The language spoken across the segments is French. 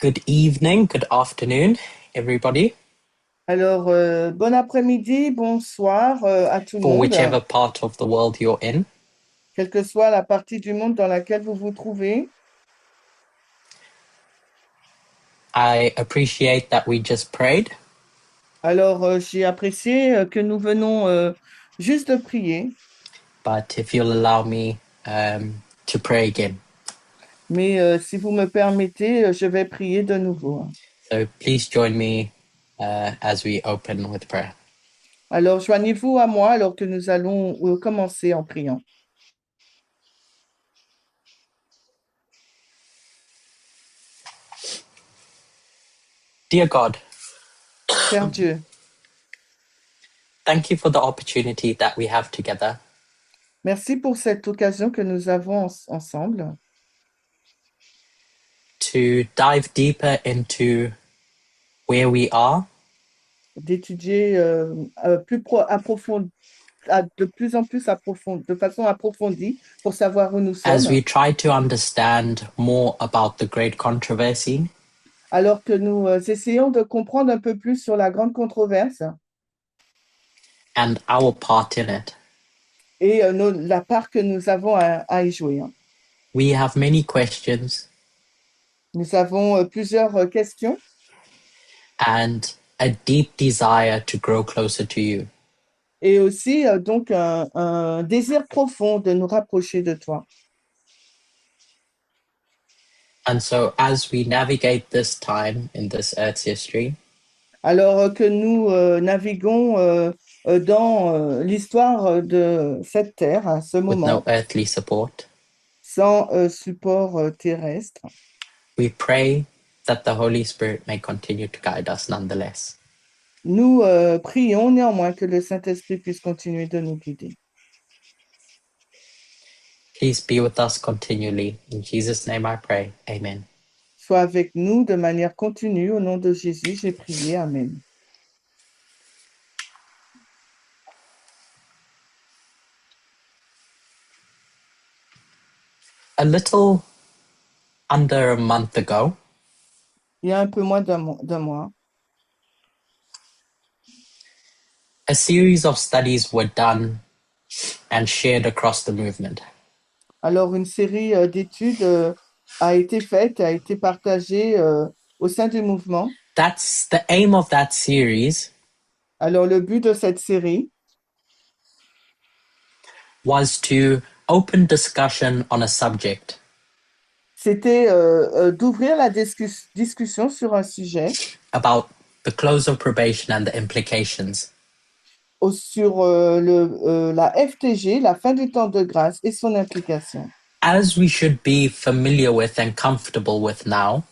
Good evening, good afternoon, everybody, Alors, bon après-midi, bonsoir à tout le for monde, whichever part of the world you're in. quelle que soit la partie du monde dans laquelle vous vous trouvez. I appreciate that we just prayed, Alors, j'ai apprécié que nous venons juste de prier, but if you'll allow me to pray again. mais si vous me permettez, je vais prier de nouveau. So please join me as we open with prayer. Alors, joignez-vous à moi alors que nous allons commencer en priant. Dear God, Père Dieu, thank you for the opportunity that we have together merci pour cette occasion que nous avons ensemble to dive deeper into where we are d'étudier de plus en plus de façon approfondie pour savoir où nous as sommes, we try to understand more about the great controversy alors que nous essayons de comprendre un peu plus sur la grande controverse and our part in it. et la part que nous avons à y jouer. We have many questions Nous avons plusieurs questions and a deep desire to grow closer to you. et aussi donc un désir profond de nous rapprocher de toi. And so, as we navigate this time in this Earth's history, Alors que nous naviguons dans l'histoire de cette terre à ce with no moment, earthly support, sans support terrestre, we pray that the Holy Spirit may continue to guide us nonetheless. nous prions néanmoins que le Saint-Esprit puisse continuer de nous guider. Please be with us continually. In Jesus' name I pray. Amen. Sois avec nous de manière continue. Au nom de Jésus, j'ai prié. Amen. A little under a month ago, Il y a un peu moins d'un mois, a series of studies were done and shared across the movement. alors une série d'études a été faite, a été partagée au sein du mouvement. That's the aim of that series Alors le but de cette série, was to open discussion on a subject c'était d'ouvrir la discussion sur un sujet, about the close of probation and the implications. sur la FTG, la fin du temps de grâce et son implication. As we should be familiar with and comfortable with now,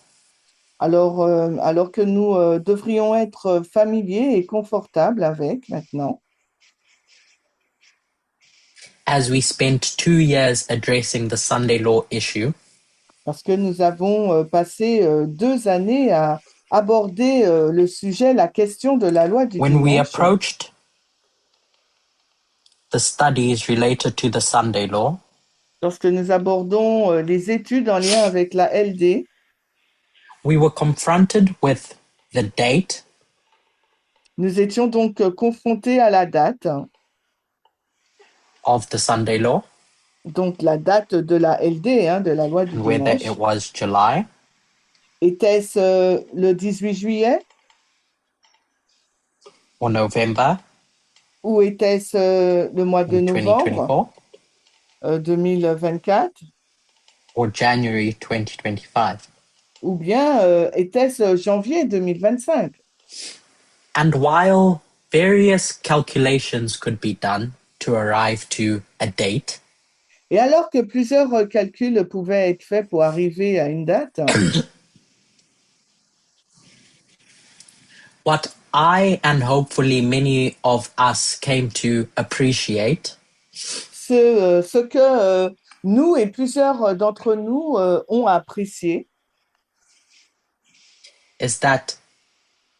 Alors que nous devrions être familiers et confortables avec maintenant, as we spent 2 years addressing the Sunday law issue, parce que nous avons passé 2 années à aborder le sujet, la question de la loi du when we dimanche. approached the studies related to the Sunday law, Lorsque nous abordons les études en lien avec la LD, we were confronted with the date nous étions donc confrontés à la date, of the Sunday law donc la date de la LD, de la loi du and whether dimanche. it was July Était-ce le 18 juillet or November ou était-ce le mois de in novembre 2024 2024 or January 2025. ou bien était-ce janvier 2025? And while various calculations could be done to arrive to a date, Et alors que plusieurs calculs pouvaient être faits pour arriver à une date, what I and hopefully many of us came to appreciate ce que nous et plusieurs d'entre nous ont apprécié, is that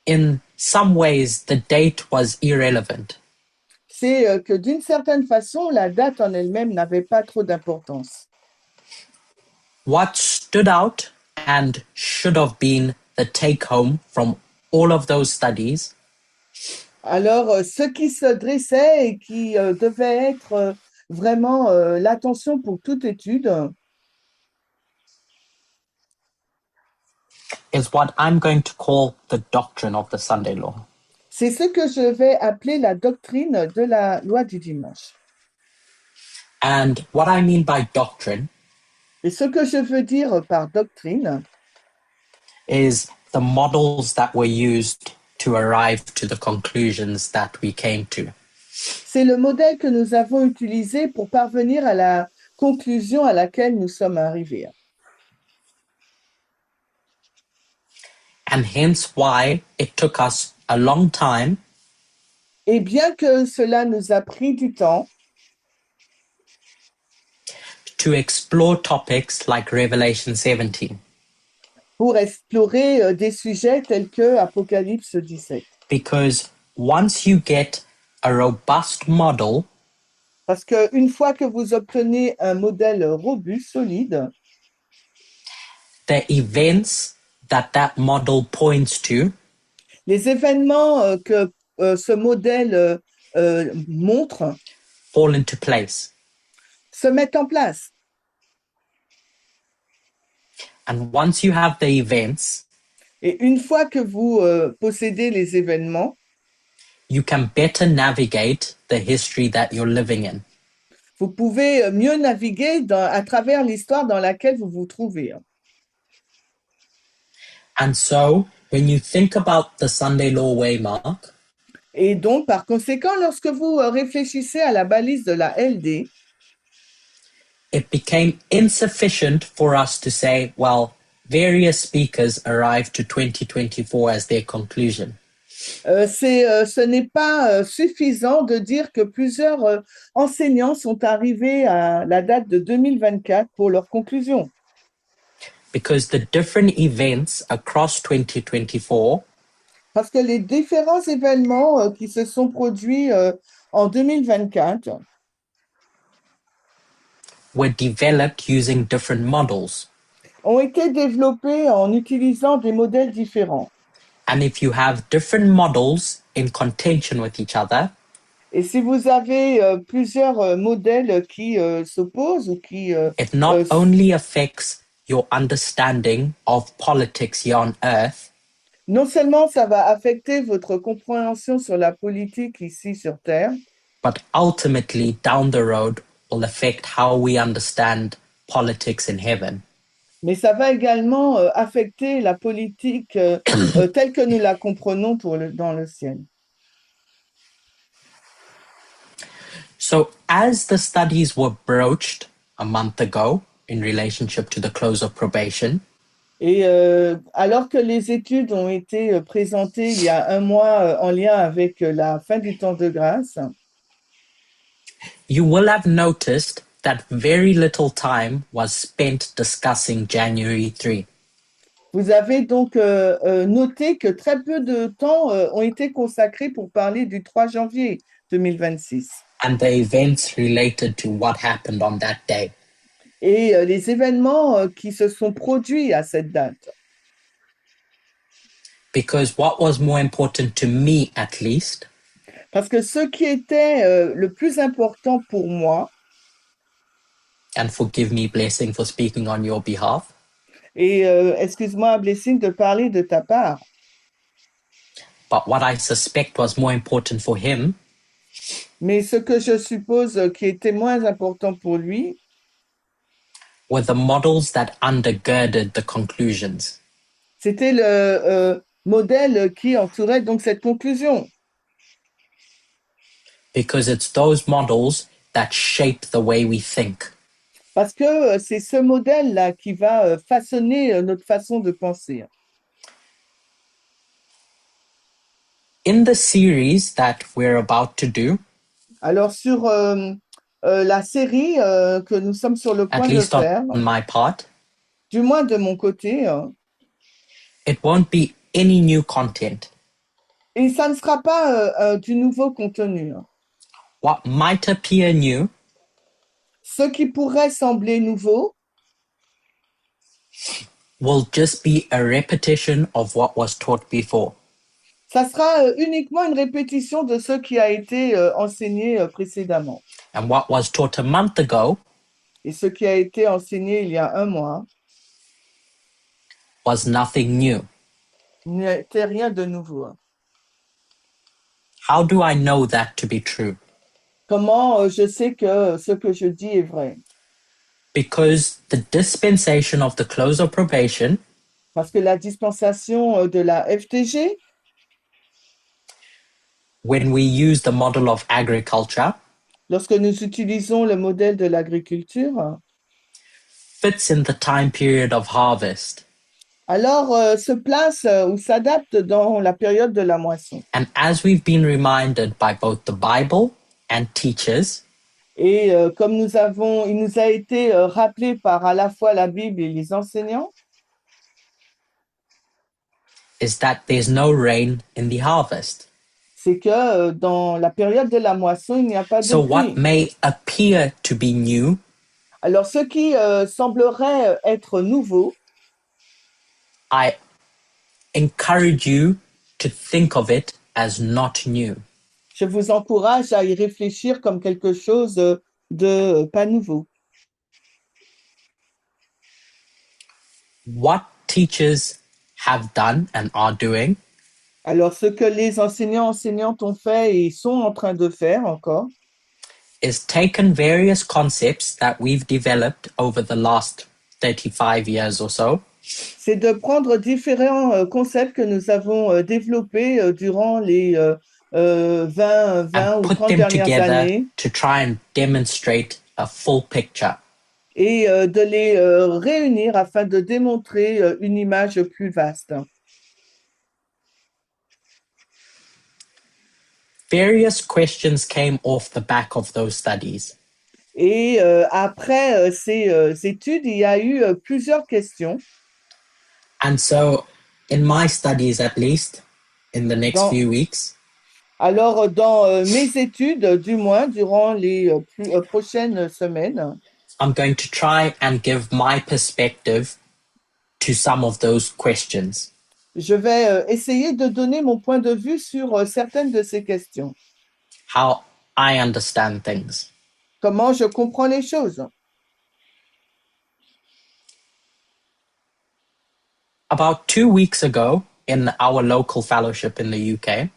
in some ways the date was irrelevant. c'est que d'une certaine façon, la date en elle-même n'avait pas trop d'importance. What stood out and should have been the take-home from all of those studies Alors, ce qui se dressait et qui devait être vraiment l'attention pour toute étude, is what I'm going to call the doctrine of the Sunday law. c'est ce que je vais appeler la doctrine de la loi du dimanche. And what I mean by doctrine Et ce que je veux dire par doctrine, is the models that were used to arrive to the conclusions that we came to. c'est le modèle que nous avons utilisé pour parvenir à la conclusion à laquelle nous sommes arrivés. And hence why it took us a long time Et bien que cela nous a pris du temps to explore topics like Revelation 17, pour explorer des sujets tels que Apocalypse 17. because once you get a robust model, Parce qu'une fois que vous obtenez un modèle robuste, solide, the events that that model points to les événements que ce modèle montre fall into place. se mettent en place. And once you have the events, Et une fois que vous possédez les événements, you can better navigate the history that you're living in. vous pouvez mieux naviguer à travers l'histoire dans laquelle vous vous trouvez. And so, when you think about the Sunday law waymark, Et donc, par conséquent, lorsque vous réfléchissez à la balise de la LD, it became insufficient for us to say, well, various speakers arrived to 2024 as their conclusion. ce n'est pas suffisant de dire que plusieurs enseignants sont arrivés à la date de 2024 pour leur conclusion. Because the different events across 2024 Parce que les différents événements qui se sont produits en 2024 were developed using different models. ont été développés en utilisant des modèles différents. And if you have different models in contention with each other, Et si vous avez plusieurs modèles qui s'opposent ou qui... it not only affects your understanding of politics here on earth, non seulement ça va affecter votre compréhension sur la politique ici sur Terre, but ultimately down the road will affect how we understand politics in heaven. mais ça va également affecter la politique telle que nous la comprenons dans le ciel. So as the studies were broached a month ago in relationship to the close of probation, Et alors que les études ont été présentées il y a un mois en lien avec la fin du temps de grâce, you will have noticed that very little time was spent discussing January 3. vous avez donc noté que très peu de temps ont été consacrés pour parler du 3 janvier 2026 and the events related to what happened on that day. et les événements qui se sont produits à cette date. Because what was more important to me, at least, Parce que ce qui était le plus important pour moi, and forgive me, Blessing, for speaking on your behalf, et excuse-moi, Blessing, de parler de ta part, but what I suspect was more important for him mais ce que je suppose qui était moins important pour lui, were the models that undergirded the conclusions. c'était le modèle qui entourait donc cette conclusion. Because it's those models that shape the way we think. Parce que c'est ce modèle-là qui va façonner notre façon de penser. In the series that we're about to do, Alors, sur la série que nous sommes sur le point at de least faire, on my part, du moins de mon côté, it won't be any new content. et ça ne sera pas du nouveau contenu. What might appear new Ce qui pourrait sembler nouveau will just be a repetition of what was taught before. Ça sera uniquement une répétition de ce qui a été enseigné précédemment. And what was taught a month ago Et ce qui a été enseigné il y a un mois was nothing new. n'était rien de nouveau. How do I know that to be true? Comment je sais que ce que je dis est vrai? Because the dispensation of the close of probation Parce que la dispensation de la FTG, when we use the model of agriculture, lorsque nous utilisons le modèle de l'agriculture, fits in the time period of harvest. alors se place ou s'adapte dans la période de la moisson. And as we've been reminded by both the Bible and teachers, Et comme il nous a été rappelé par à la fois la Bible et les enseignants, is that there's no rain in the harvest. c'est que dans la période de la moisson, il n'y a pas de So pluie. what may appear to be new Alors, ce qui semblerait être nouveau, I encourage you to think of it as not new. je vous encourage à y réfléchir comme quelque chose de pas nouveau. What teachers have done and are doing Alors, ce que les enseignantes ont fait et sont en train de faire encore, is taken various concepts that we've developed over the last 35 years or so, c'est de prendre différents concepts que nous avons développés durant les 20 and ou put 30 them dernières together années to try and demonstrate a full picture. et de les réunir afin de démontrer une image plus vaste. Various questions came off the back of those studies. Et après ces études, il y a eu plusieurs questions. And so, in my studies at least, in the next Dans- few weeks, Alors, dans mes études, du moins, durant les prochaines semaines, I'm going to try and give my perspective to some of those questions. je vais essayer de donner mon point de vue sur certaines de ces questions. How I understand things. Comment je comprends les choses. About 2 weeks ago, in our local fellowship in the UK,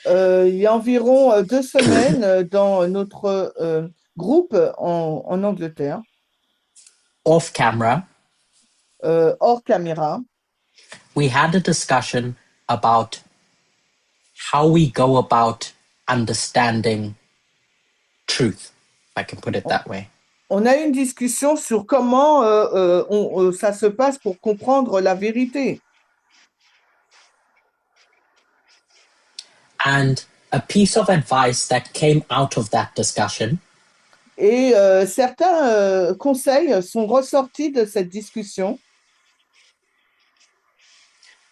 Il y a environ 2 semaines, dans notre groupe en Angleterre, off camera, hors caméra, we had a discussion about how we go about understanding truth, if I can put it that way. on a eu une discussion sur comment ça se passe pour comprendre la vérité. And a piece of advice that came out of that discussion Et certains conseils sont ressortis de cette discussion.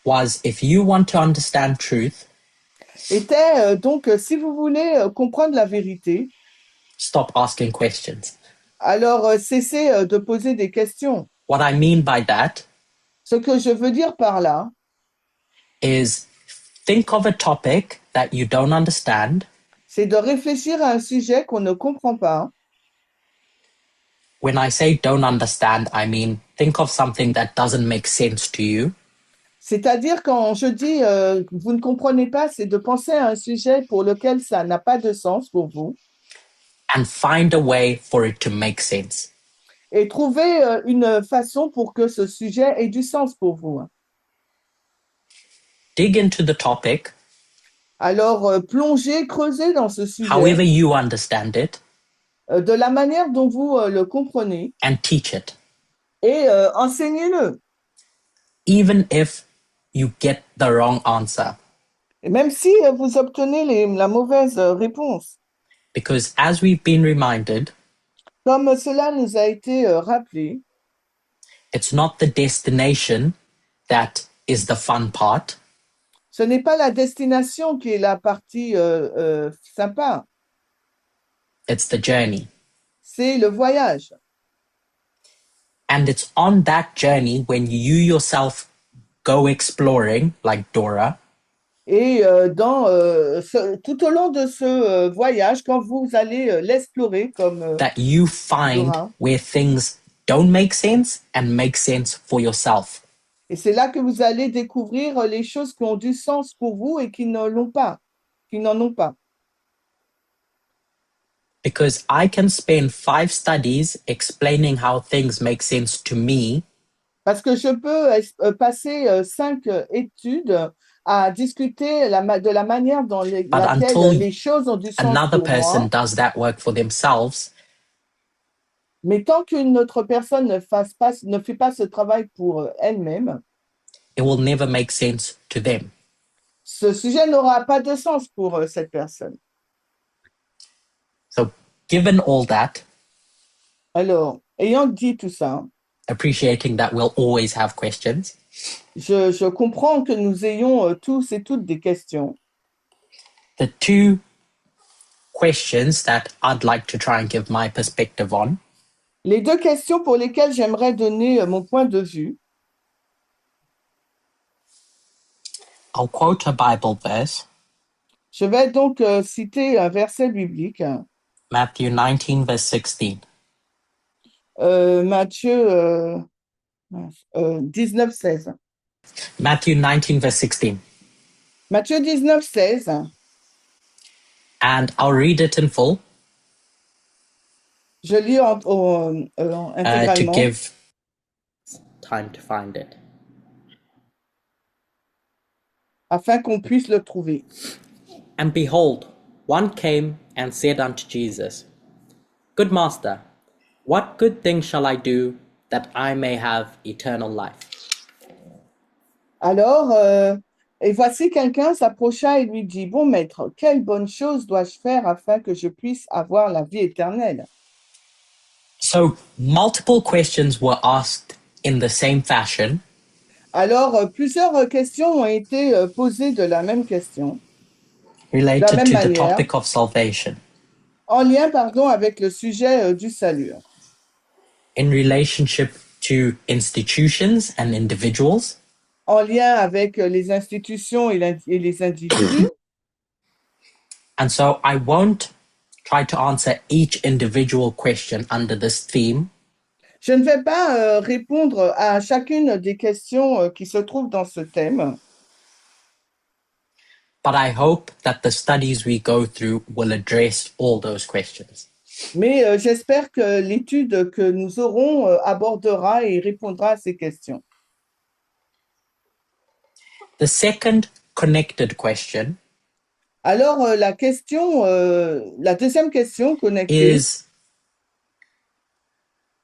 was if you want to understand truth, Était donc, si vous voulez comprendre la vérité, stop asking questions. alors cessez de poser des questions. What I mean by that Ce que je veux dire par là, is think of a topic that you don't understand c'est de réfléchir à un sujet qu'on ne comprend pas. When I say don't understand, I mean think of something that doesn't make sense to you C'est-à-dire, quand je dis vous ne comprenez pas, c'est de penser à un sujet pour lequel ça n'a pas de sens pour vous and find a way for it to make sense. et trouver une façon pour que ce sujet ait du sens pour vous. Dig into the topic Alors, plongez, creusez dans ce sujet however you understand it de la manière dont vous le comprenez and teach it, et enseignez-le. even if you get the wrong answer. Et même si vous obtenez la mauvaise réponse, Because as we've been reminded, comme cela nous a été rappelé, it's not the destination that is the fun part, ce n'est pas la destination qui est la partie sympa, it's the journey. c'est le voyage. And it's on that journey when you yourself go exploring, like Dora, Et tout au long de ce voyage, quand vous allez l'explorer comme that you find Dora, where things don't make sense and make sense for yourself. et c'est là que vous allez découvrir les choses qui ont du sens pour vous et qui ne l'ont pas, qui n'en ont pas. Because I can spend 5 studies explaining how things make sense to me, Parce que je peux passer 5 études à discuter de la manière dans but laquelle until les choses ont du sens another pour person moi. does that work for themselves, Mais tant qu'une autre personne ne fait pas ce travail pour elle-même, it will never make sense to them. ce sujet n'aura pas de sens pour cette personne. So, given all that, Alors, ayant dit tout ça, appreciating that we'll always have questions, je comprends que nous ayons tous et toutes des questions. the 2 questions that I'd like to try and give my perspective on Les 2 questions pour lesquelles j'aimerais donner mon point de vue, I'll quote a Bible verse, je vais donc citer un verset biblique, Matthew 19, verse 16. Matthieu 19, 16. Matthew 19, verse 16. Matthieu 19, 16. And I'll read it in full Je lis to intégralement. give time to find it. Afin qu'on puisse le trouver. And behold, one came and said unto Jesus, Good master, what good thing shall I do that I may have eternal life? Alors, et voici quelqu'un s'approcha et lui dit, Bon maître, quelle bonne chose dois-je faire afin que je puisse avoir la vie éternelle? So multiple questions were asked in the same fashion, Alors, plusieurs questions ont été posées de la même question, related même to the manière. topic of salvation, en lien, avec le sujet du salut, in relationship to institutions and individuals, en lien avec les institutions et les individus. and so I won't try to answer each individual question under this theme, Je ne vais pas répondre à chacune des questions qui se trouvent dans ce thème, but I hope that the studies we go through will address all those questions. mais j'espère que l'étude que nous aurons abordera et répondra à ces questions. The second connected question Alors, la deuxième question connectée is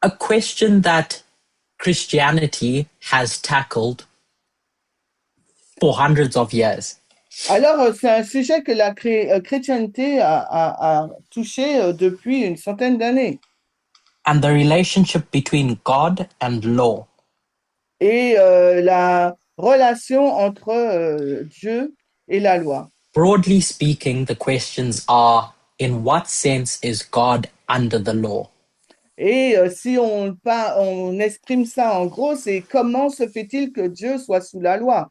a question that Christianity has tackled for hundreds of years. Alors, c'est un sujet que la chrétienté a touché depuis une centaine d'années. And the relationship between God and law. Et la relation entre Dieu et la loi. Broadly speaking, the questions are, in what sense is God under the law? Et si on exprime ça en gros, c'est comment se fait-il que Dieu soit sous la loi?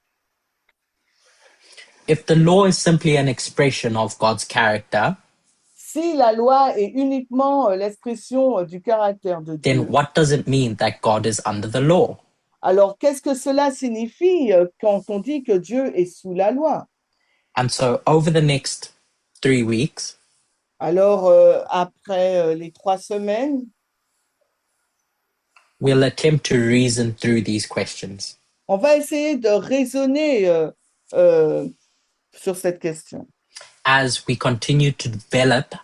If the law is simply an expression of God's character, si la loi est uniquement l'expression du caractère de Dieu, then what does it mean that God is under the law? Alors, qu'est-ce que cela signifie quand on dit que Dieu est sous la loi? And so over the next 3 weeks, Alors, après les 3 semaines, we'll attempt to reason through these questions. On va essayer de raisonner sur cette question. As we continue to develop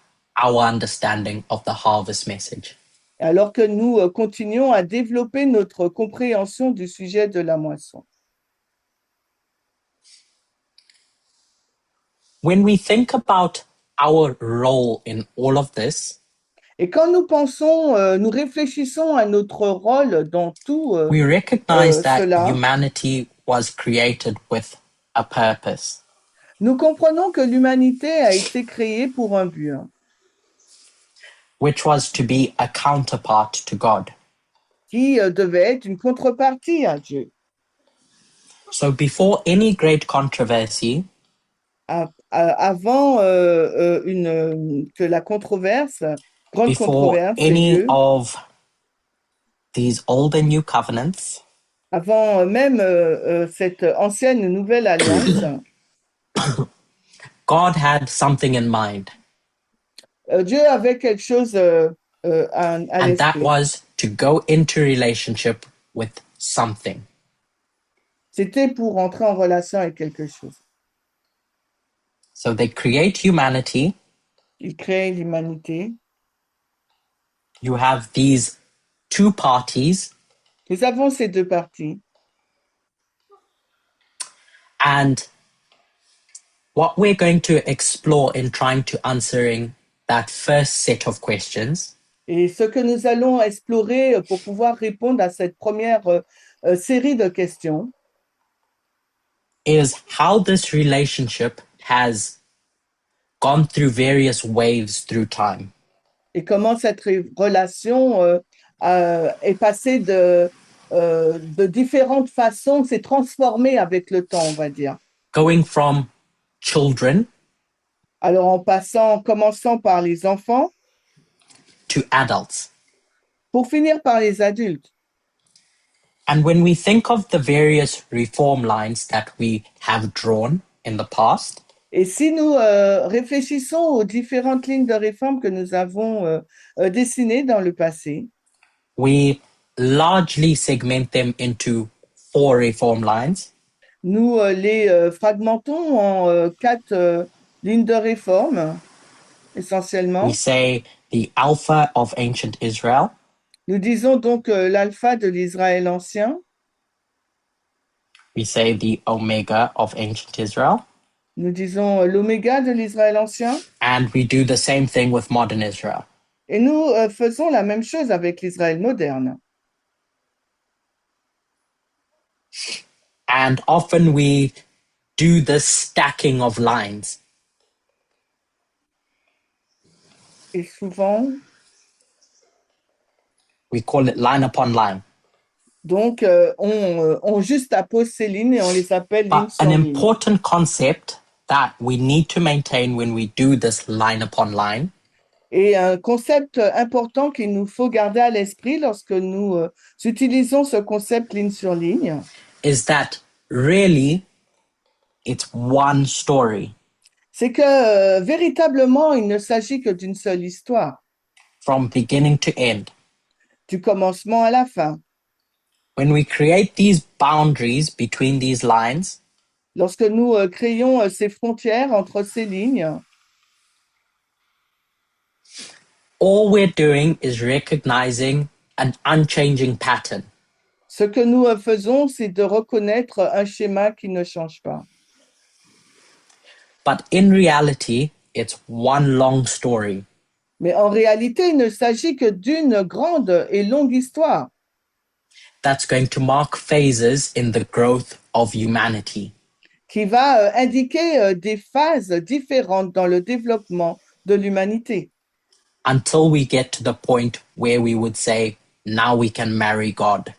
our understanding of the harvest message. Alors que nous continuons à développer notre compréhension du sujet de la moisson. When we think about our role in all of this, et quand nous réfléchissons à notre rôle dans tout we recognize that cela, humanity was created with a purpose. Nous comprenons que l'humanité a été créée pour un but. Which was to be a counterpart to God. qui devait être une contrepartie à Dieu. So before any great controversy, Avant que la controverse, grande before controverse ait any lieu, of these old and new covenants, avant même cette ancienne nouvelle alliance, God had something in mind, Dieu avait quelque chose à and that l'esprit. was to go into relationship with something. C'était pour entrer en relation avec quelque chose. So they create humanity. Il crée l'humanité. You have these two parties, Nous avons ces deux parties. and what we're going to explore in trying to answering that first set of questions Et ce que nous allons explorer pour pouvoir répondre à cette première série de questions, is how this relationship has gone through various waves through time. et comment cette relation est passée de différentes façons, s'est transformée avec le temps, on va dire. Going from children Alors, commençant par les enfants, to adults. pour finir par les adultes. And when we think of the various reform lines that we have drawn in the past, Et si nous réfléchissons aux différentes lignes de réforme que nous avons dessinées dans le passé, we largely segment them into 4 reform lines. nous les fragmentons en 4 lignes de réforme, essentiellement. We say the Alpha of ancient Israel, Nous disons donc l'alpha de l'Israël ancien, we say the Omega of ancient Israel, nous disons l'oméga de l'Israël ancien, and we do the same thing with modern Israel. et nous faisons la même chose avec l'Israël moderne. And often we do this stacking of lines. Et souvent, We call it line upon line. donc, on juxtapose ces lignes et on les appelle lignes But sur an ligne. important concept that we need to maintain when we do this line upon line Et un concept important qu'il nous faut garder à l'esprit lorsque nous utilisons ce concept ligne sur ligne, is that really it's one story c'est que véritablement, il ne s'agit que d'une seule histoire, from beginning to end. du commencement à la fin. When we create these boundaries between these lines, Lorsque nous créons ces frontières entre ces lignes, all we're doing is recognizing an unchanging pattern. ce que nous faisons, c'est de reconnaître un schéma qui ne change pas. But in reality, it's one long story. Mais en réalité, il ne s'agit que d'une grande et longue histoire That's going to mark phases in the growth of humanity. qui va indiquer des phases différentes dans le développement de l'humanité, Until we get to the point where we would say, now we can marry God.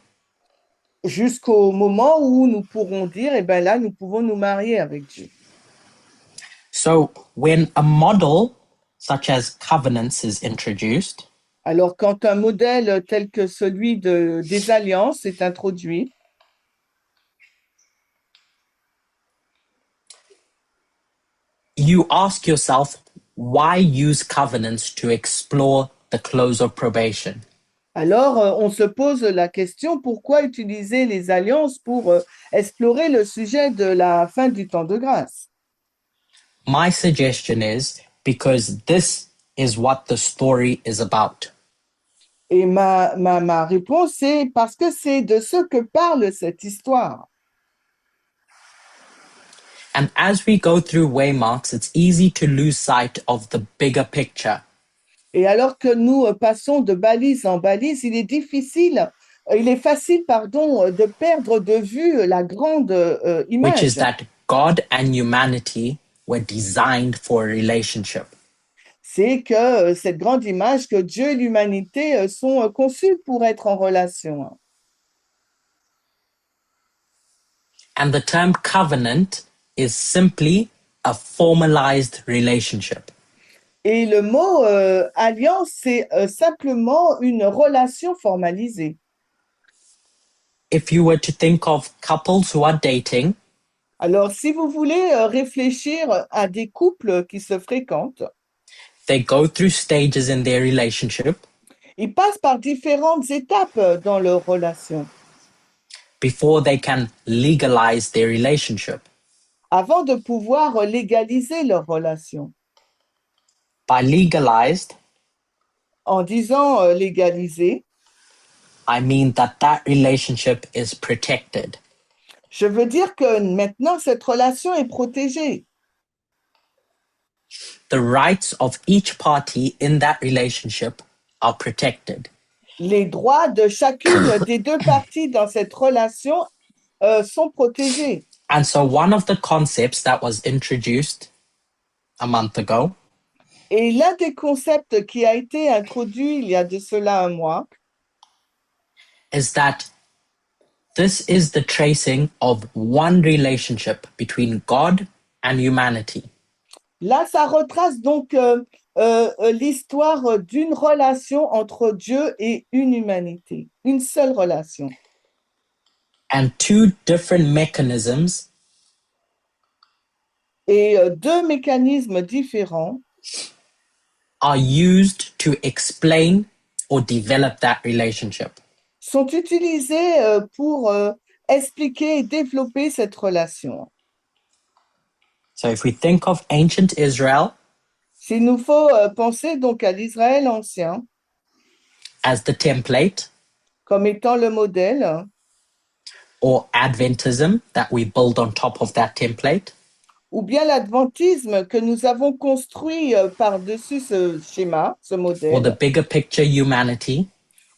jusqu'au moment où nous pourrons dire, eh bien là, nous pouvons nous marier avec Dieu. So when a model such as covenants is introduced, Alors, quand un modèle tel que celui des alliances est introduit, you ask yourself, why use covenants to explore the close of probation? alors on se pose la question, pourquoi utiliser les alliances pour explorer le sujet de la fin du temps de grâce? My suggestion is because this is what the story is about. Et ma réponse, c'est parce que c'est de ce que parle cette histoire. And as we go through waymarks, it's easy to lose sight of the bigger picture. Et alors que nous passons de balise en balise, il est facile, de perdre de vue la grande Which is image. that God and humanity were designed for a relationship. C'est que cette grande image que Dieu et l'humanité sont conçus pour être en relation. And the term covenant is simply a formalized relationship. Et le mot alliance, c'est simplement une relation formalisée. If you were to think of couples who are dating, Alors, si vous voulez réfléchir à des couples qui se fréquentent, they go through stages in their relationship ils passent par différentes étapes dans leur relation before they can legalize their relationship. avant de pouvoir légaliser leur relation. By legalized, En disant légaliser, I mean that that relationship is protected. je veux dire que maintenant cette relation est protégée. The rights of each party in that relationship are protected. Les droits de chacune des deux parties dans cette relation sont protégés. And so, one of the concepts that was introduced a month ago Et l'un des concepts qui a été introduit il y a de cela un mois, is that this is the tracing of one relationship between God and humanity. là, ça retrace donc l'histoire d'une relation entre Dieu et une humanité, une seule relation. And two different mechanisms Et deux mécanismes différents are used to explain or develop that relationship. sont utilisés pour expliquer et développer cette relation. So, if we think of ancient Israel S'il nous faut penser donc à l'Israël ancien as the template, comme étant le modèle, or Adventism that we build on top of that template, ou bien l'adventisme que nous avons construit par-dessus ce schéma, ce or the modèle, bigger picture humanity,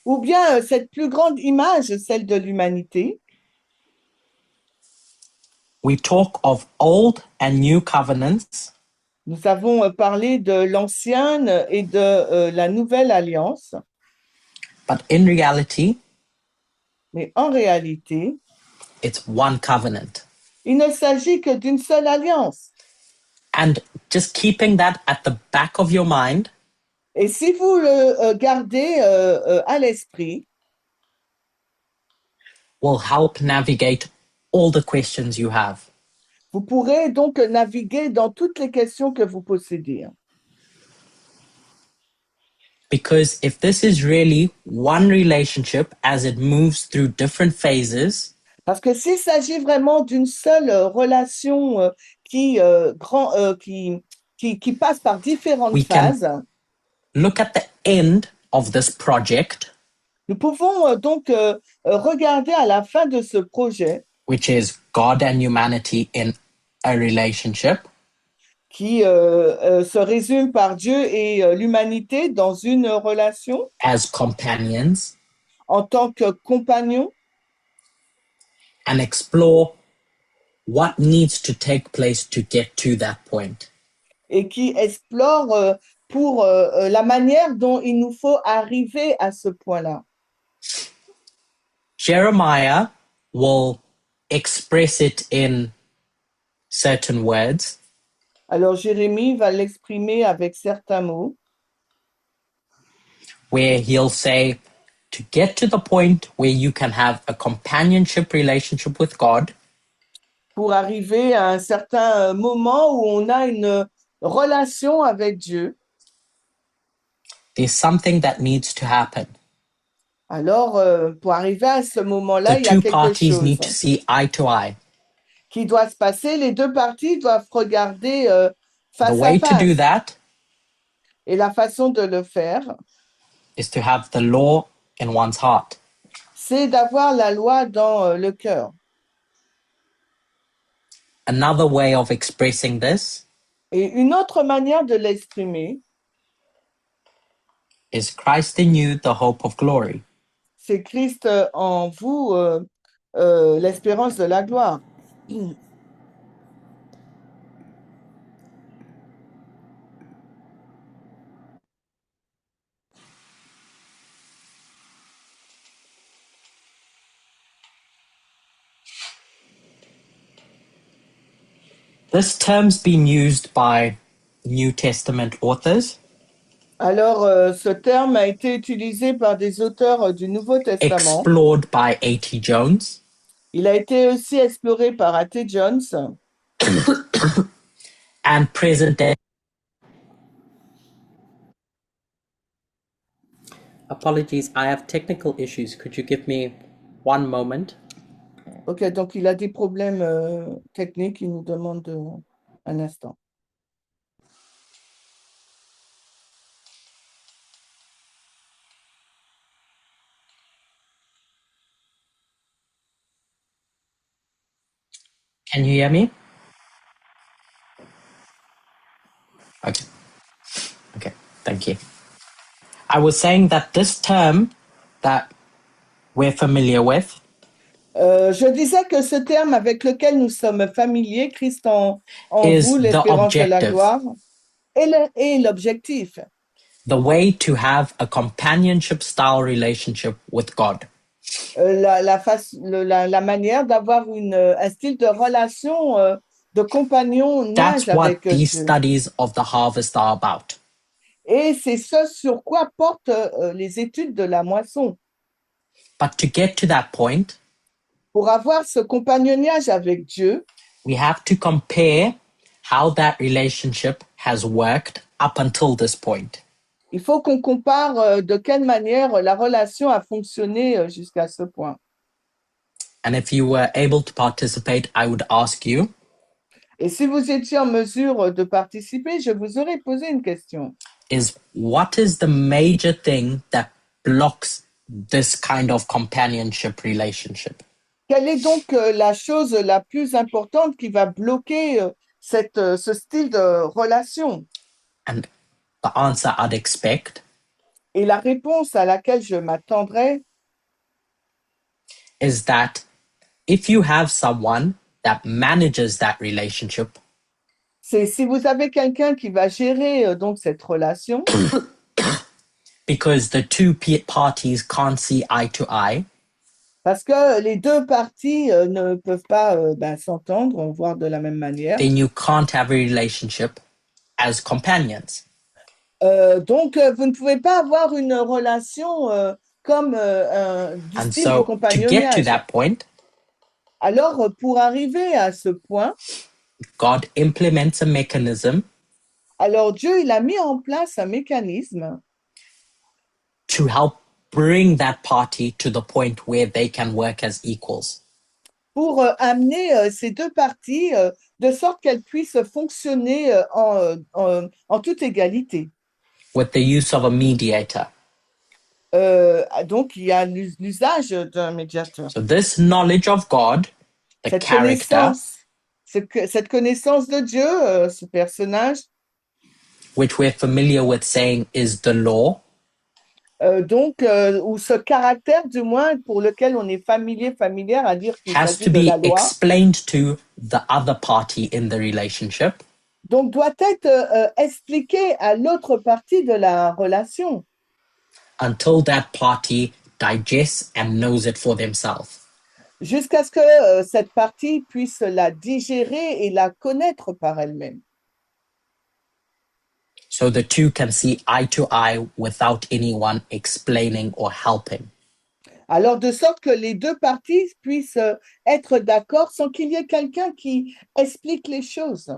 ou bien cette plus grande image, celle de l'humanité, we talk of old and new covenants, nous avons parlé de l'ancienne et de la nouvelle alliance, but in reality, mais en réalité, it's one covenant. il ne s'agit que d'une seule alliance. And just keeping that at the back of your mind Et si vous le gardez à l'esprit, will help navigate all the questions you have. vous pourrez donc naviguer dans toutes les questions que vous possédez. Because if this is really one relationship as it moves through different phases, Parce que s'il s'agit vraiment d'une seule relation qui passe par différentes we can phases, look at the end of this project, nous pouvons donc regarder à la fin de ce projet which is God and humanity in a relationship, qui se résume par Dieu et l'humanité dans une relation as companions, en tant que compagnons and explore what needs to take place to get to that point. et qui explore pour la manière dont il nous faut arriver à ce point-là. Jeremiah will express it in certain words, Alors Jérémie va l'exprimer avec certains mots where he'll say, to get to the point where you can have a companionship relationship with God, pour arriver à un certain moment où on a une relation avec Dieu. there's something that needs to happen. Alors, pour arriver à ce moment-là, The il y a two quelque parties chose need to see eye to eye. qui doit se passer. Les deux parties doivent regarder The face à way to do face. that Et la façon de le faire, is to have the law in one's heart. c'est d'avoir la loi dans le cœur. Another way of expressing this Et une autre manière de l'exprimer, is Christ in you, the hope of glory. c'est Christ en vous, l'espérance de la gloire. This term's been used by New Testament authors, Alors, ce terme a été utilisé par des auteurs du Nouveau Testament. explored by A.T. Jones, Il a été aussi exploré par A.T. Jones and present day. Apologies, I have technical issues. Could you give me one moment? Ok, donc il a des problèmes techniques. Il nous demande un instant. Can you hear me? Okay. Okay, thank you. I was saying that this term that we're familiar with Je disais que ce terme avec lequel nous sommes familiers, Christ en is vous, the l'espérance de la objective, gloire, est l'objectif, the way to have a companionship style relationship with God. la manière d'avoir un style de relation de compagnonnage That's what avec these Dieu. studies of the harvest are about. Et c'est ce sur quoi portent les études de la moisson. But to get to that point, Pour avoir ce compagnonnage avec Dieu, we have to compare how that relationship has worked up until this point. il faut qu'on compare de quelle manière la relation a fonctionné jusqu'à ce point. And if you were able to participate, I would ask you, Et si vous étiez en mesure de participer, je vous aurais posé une question. is what is the major thing that blocks this kind of companionship relationship? Quelle est donc la chose la plus importante qui va bloquer ce style de relation? And the answer I'd expect Et la réponse à laquelle je m'attendrais, is that if you have someone that manages that relationship, c'est si vous avez quelqu'un qui va gérer donc cette relation, because the two parties can't see eye to eye, parce que les deux parties ne peuvent pas s'entendre, voir de la même manière. then you can't have a relationship as companions. Donc, vous ne pouvez pas avoir une relation comme du And style de so, to get to compagnonnage. that point, Alors, pour arriver à ce point, God implements a mechanism alors Dieu, il a mis en place un mécanisme to help bring that party to the point where they can work as equals. pour amener ces deux parties de sorte qu'elles puissent fonctionner en toute égalité. With the use of a mediator. Donc, il y a l'usage d'un médiateur. So, this knowledge of God, the Cette character, cette connaissance de Dieu, ce personnage, which we're familiar with saying is the law, ou ce caractère du moins pour lequel on est familière à dire qu'il has s'agit to de be la loi, explained to the other party in the relationship donc doit être expliqué à l'autre partie de la relation until that party digests and knows it for themselves. jusqu'à ce que cette partie puisse la digérer et la connaître par elle-même. So the two can see eye to eye without anyone explaining or helping. Alors, de sorte que les deux parties puissent être d'accord sans qu'il y ait quelqu'un qui explique les choses,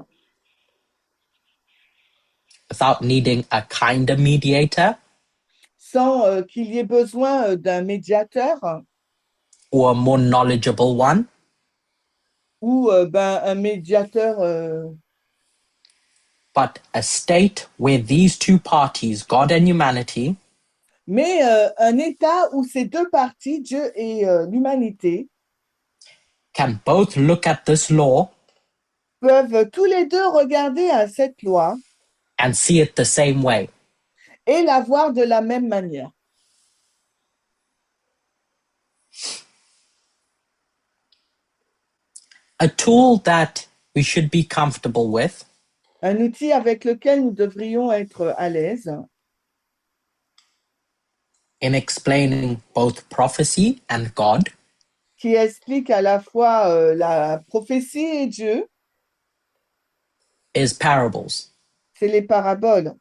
Without needing a kinder mediator sans qu'il y ait besoin d'un médiateur or a more knowledgeable one, ou un médiateur, but a state where these two parties, God and humanity, mais un état où ces deux parties, Dieu et l'humanité, can both look at this law peuvent tous les deux regarder à cette loi and see it the same way. et la voir de la même manière. A tool that we should be comfortable with Un outil avec lequel nous devrions être à l'aise in explaining both prophecy and God qui explique à la fois la prophétie et Dieu, is parables. c'est les paraboles.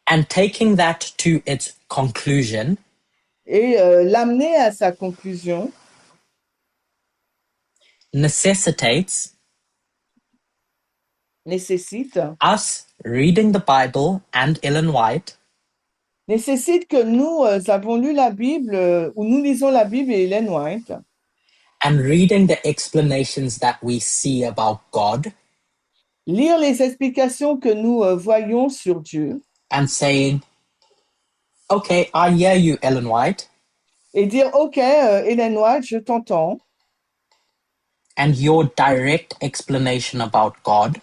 And taking that to its conclusion, Et l'amener à sa conclusion necessitates nécessite us reading the Bible and Ellen White nécessite que nous avons lu la Bible, ou nous lisons la Bible et Ellen White, and reading the explanations that we see about God lire les explications que nous voyons sur Dieu and saying, okay, I hear you, Ellen White, et dire, OK, Ellen White, je t'entends, and your direct explanation about God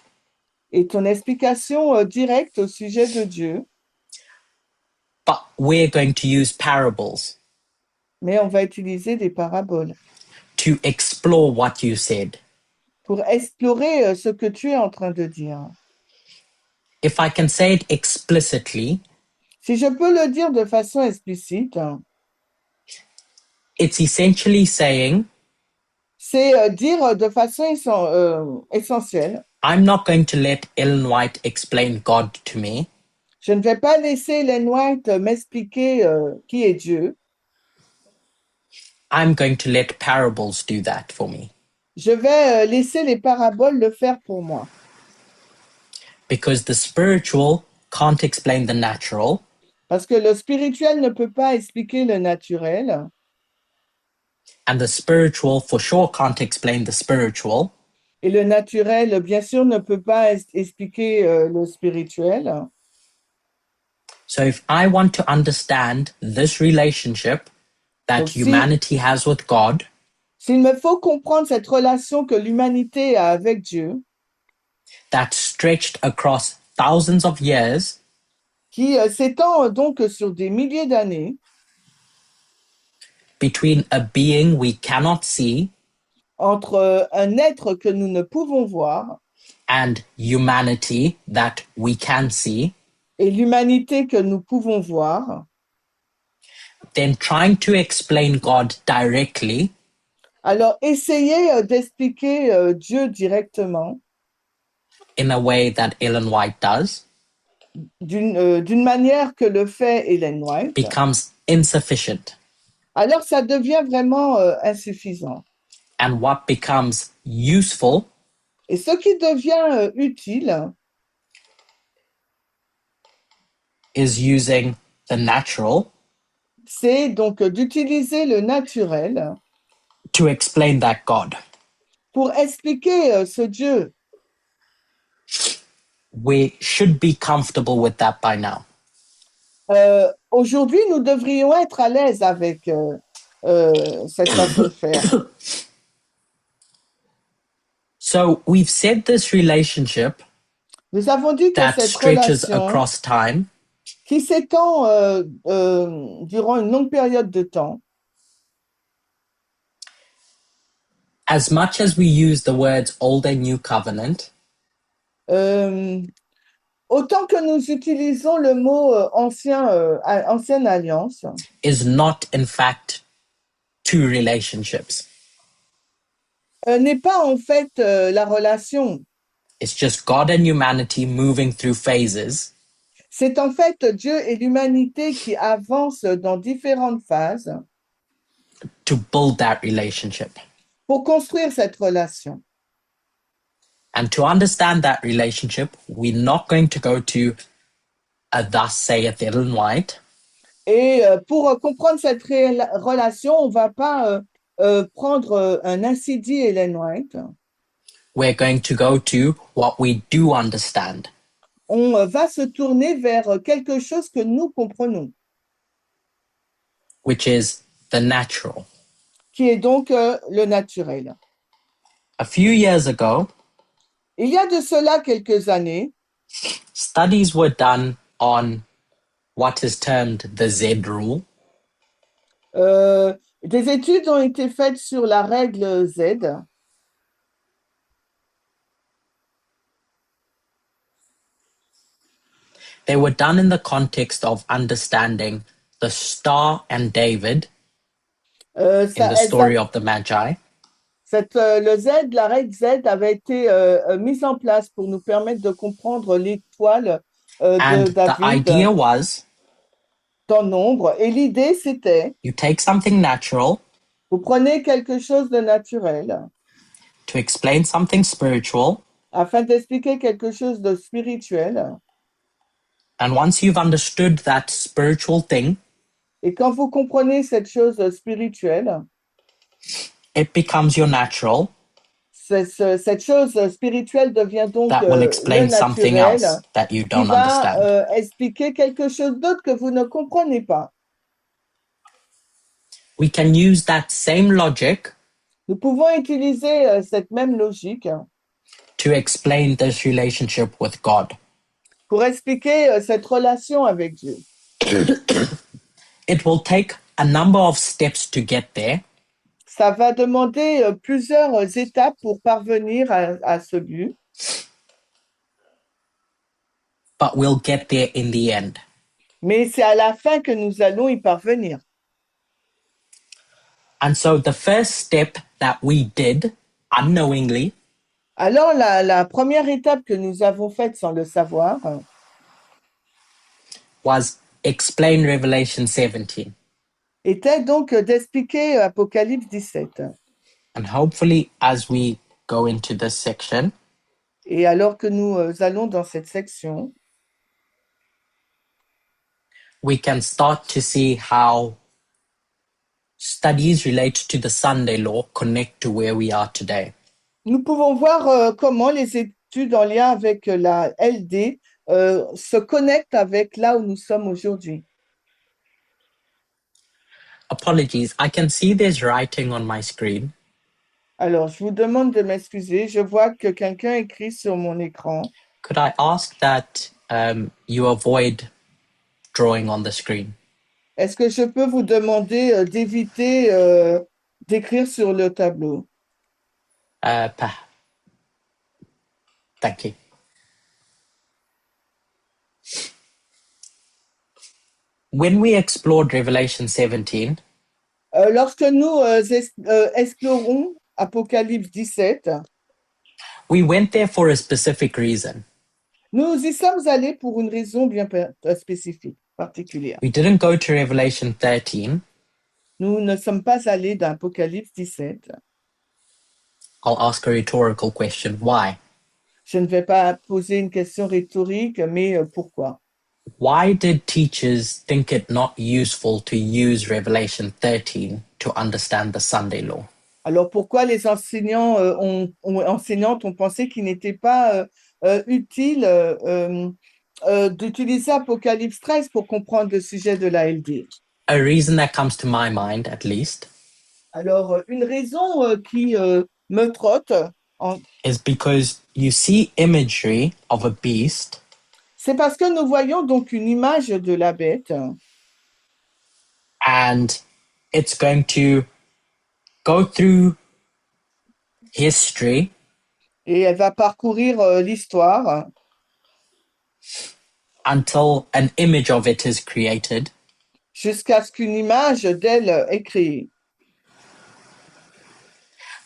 et ton explication directe au sujet de Dieu, but we're going to use parables mais on va utiliser des paraboles to explore what you said. pour explorer ce que tu es en train de dire. If I can say it explicitly, Si je peux le dire de façon explicite, it's essentially saying, c'est dire de façon essentielle, I'm not going to let Ellen White explain God to me. je ne vais pas laisser Ellen White m'expliquer qui est Dieu. I'm going to let parables do that for me. Je vais laisser les paraboles le faire pour moi. Because the spiritual can't explain the natural, Parce que le spirituel ne peut pas expliquer le naturel. and the spiritual for sure can't explain the spiritual. Et le naturel, bien sûr, ne peut pas expliquer le spirituel. So if I want to understand this relationship that Donc, humanity has with God, s'il me faut comprendre cette relation que l'humanité a avec Dieu, that stretched across thousands of years, qui s'étend donc sur des milliers d'années, between a being we cannot see entre un être que nous ne pouvons voir and humanity that we can see, et l'humanité que nous pouvons voir, then trying to explain God directly alors essayez d'expliquer Dieu directement in a way that Ellen White does d'une manière que le fait Ellen White, becomes insufficient. alors ça devient vraiment insuffisant. And what becomes useful Et ce qui devient utile, is using the natural c'est donc d'utiliser le naturel to explain that God. pour expliquer ce Dieu. We should be comfortable with that by now. Aujourd'hui, nous devrions être à l'aise avec cette façon de faire. So we've said this relationship Nous avons dit que that cette stretches relation across time qui s'étend durant une longue période de temps, as much as we use the words Old and New Covenant, autant que nous utilisons le mot ancienne alliance, is not in fact two relationships. N'est pas en fait la relation. It's just God and humanity moving through phases C'est en fait Dieu et l'humanité qui avancent dans différentes phases to build that relationship. pour construire cette relation. And to understand that relationship, we're not going to go to a thus saith Ellen White. Et pour comprendre cette relation, on ne va pas prendre un ainsi dit Ellen White. We're going to go to what we do understand, On va se tourner vers quelque chose que nous comprenons, which is the natural. qui est donc le naturel. A few years ago, Il y a de cela quelques années, studies were done on what is termed the Z rule, des études ont été faites sur la règle Z. They were done in the context of understanding the star and David in the story of the Magi. La règle Z avait été mise en place pour nous permettre de comprendre l'étoile de And the David idea was dans nombre. Et l'idée, c'était, you take something natural vous prenez quelque chose de naturel to explain something spiritual, afin d'expliquer quelque chose de spirituel. and once you've understood that spiritual thing, Et quand vous comprenez cette chose spirituelle, it becomes your natural cette chose spirituelle devient donc that will le explain something naturel else that you qui don't va understand. expliquer quelque chose d'autre que vous ne comprenez pas. We can use that same logic Nous pouvons utiliser cette même logique to explain this relationship with God. pour expliquer cette relation avec Dieu. It will take a number of steps to get there, Ça va demander plusieurs étapes pour parvenir à ce but, but we'll get there in the end. mais c'est à la fin que nous allons y parvenir. And so the first step that we did unknowingly Alors, la première étape que nous avons faite sans le savoir was explain Revelation 17. était donc d'expliquer Apocalypse 17. And hopefully, as we go into this section, Et alors que nous allons dans cette section, we can start to see how studies related to the Sunday law connect to where we are today. nous pouvons voir comment les études en lien avec la LD se connectent avec là où nous sommes aujourd'hui. Apologies, I can see there's writing on my screen. Alors, je vous demande de m'excuser. Je vois que quelqu'un écrit sur mon écran. Could I ask that you avoid drawing on the screen? Est-ce que je peux vous demander d'éviter d'écrire sur le tableau? Thank you. When we explored Revelation 17, Lorsque nous explorons Apocalypse 17, we went there for a specific reason. nous y sommes allés pour une raison bien spécifique, particulière. We didn't go to Revelation 13. Nous ne sommes pas allés dans Apocalypse 17. I'll ask a rhetorical question. Why? Je ne vais pas poser une question rhétorique, mais pourquoi? Why did teachers think it not useful to use Revelation 13 to understand the Sunday law? Alors pourquoi les enseignants enseignantes ont pensé qu'il n'était pas utile d'utiliser Apocalypse 13 pour comprendre le sujet de la LD? A reason that comes to my mind, at least, Alors une raison qui me trotte, is because you see imagery of a beast c'est parce que nous voyons donc une image de la bête and it's going to go through history et elle va parcourir l'histoire until an image of it is created. jusqu'à ce qu'une image d'elle est créée.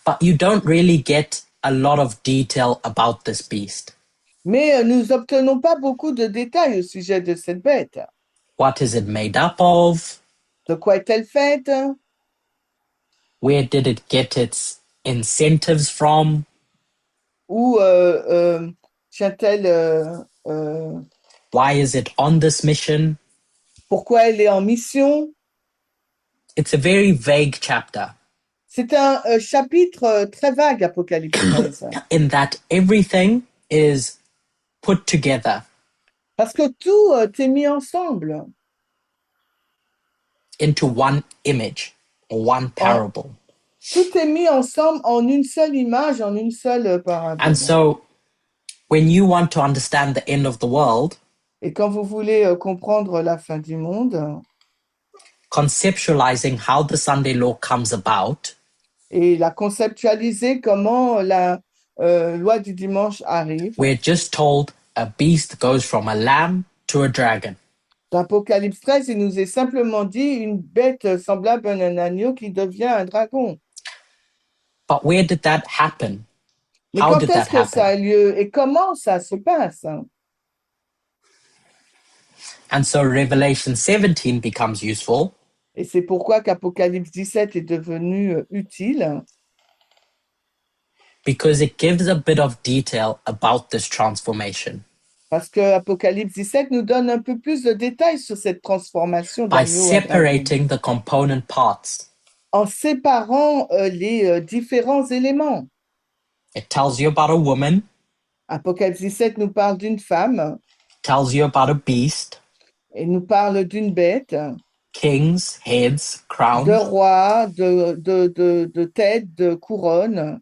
But you don't really get a lot of detail about this beast. Mais nous n'obtenons pas beaucoup de détails au sujet de cette bête. What is it made up of? De quoi est-elle faite? Where did it get its incentives from? Où tient-elle Why is it on this mission? pourquoi elle est en mission? It's a very vague chapter C'est un chapitre très vague, Apocalypse 13, in that everything is put together parce que tout est mis ensemble into one image or one parable. tout est mis ensemble en une seule image, en une seule parabole. And so when you want to understand the end of the world, Et quand vous voulez comprendre la fin du monde conceptualizing how the Sunday law comes about, et la conceptualiser comment la loi du dimanche arrive, we're just told a beast goes from a lamb to a dragon. d'Apocalypse 13, il nous est simplement dit une bête semblable à un agneau qui devient un dragon. But where did that happen? Mais How quand did that est-ce que ça a happen? lieu et comment ça se passe? And so Revelation 17 becomes useful Et c'est pourquoi qu'Apocalypse 17 est devenu utile, because it gives a bit of detail about this transformation. parce que Apocalypse 17 nous donne un peu plus de détails sur cette transformation By d'agneau à dragon, separating the component parts, en séparant les différents éléments. it tells you about a woman, Apocalypse 17 nous parle d'une femme, tells you about a beast, et nous parle d'une bête, kings, heads, de crowns, roi, de tête, de couronne.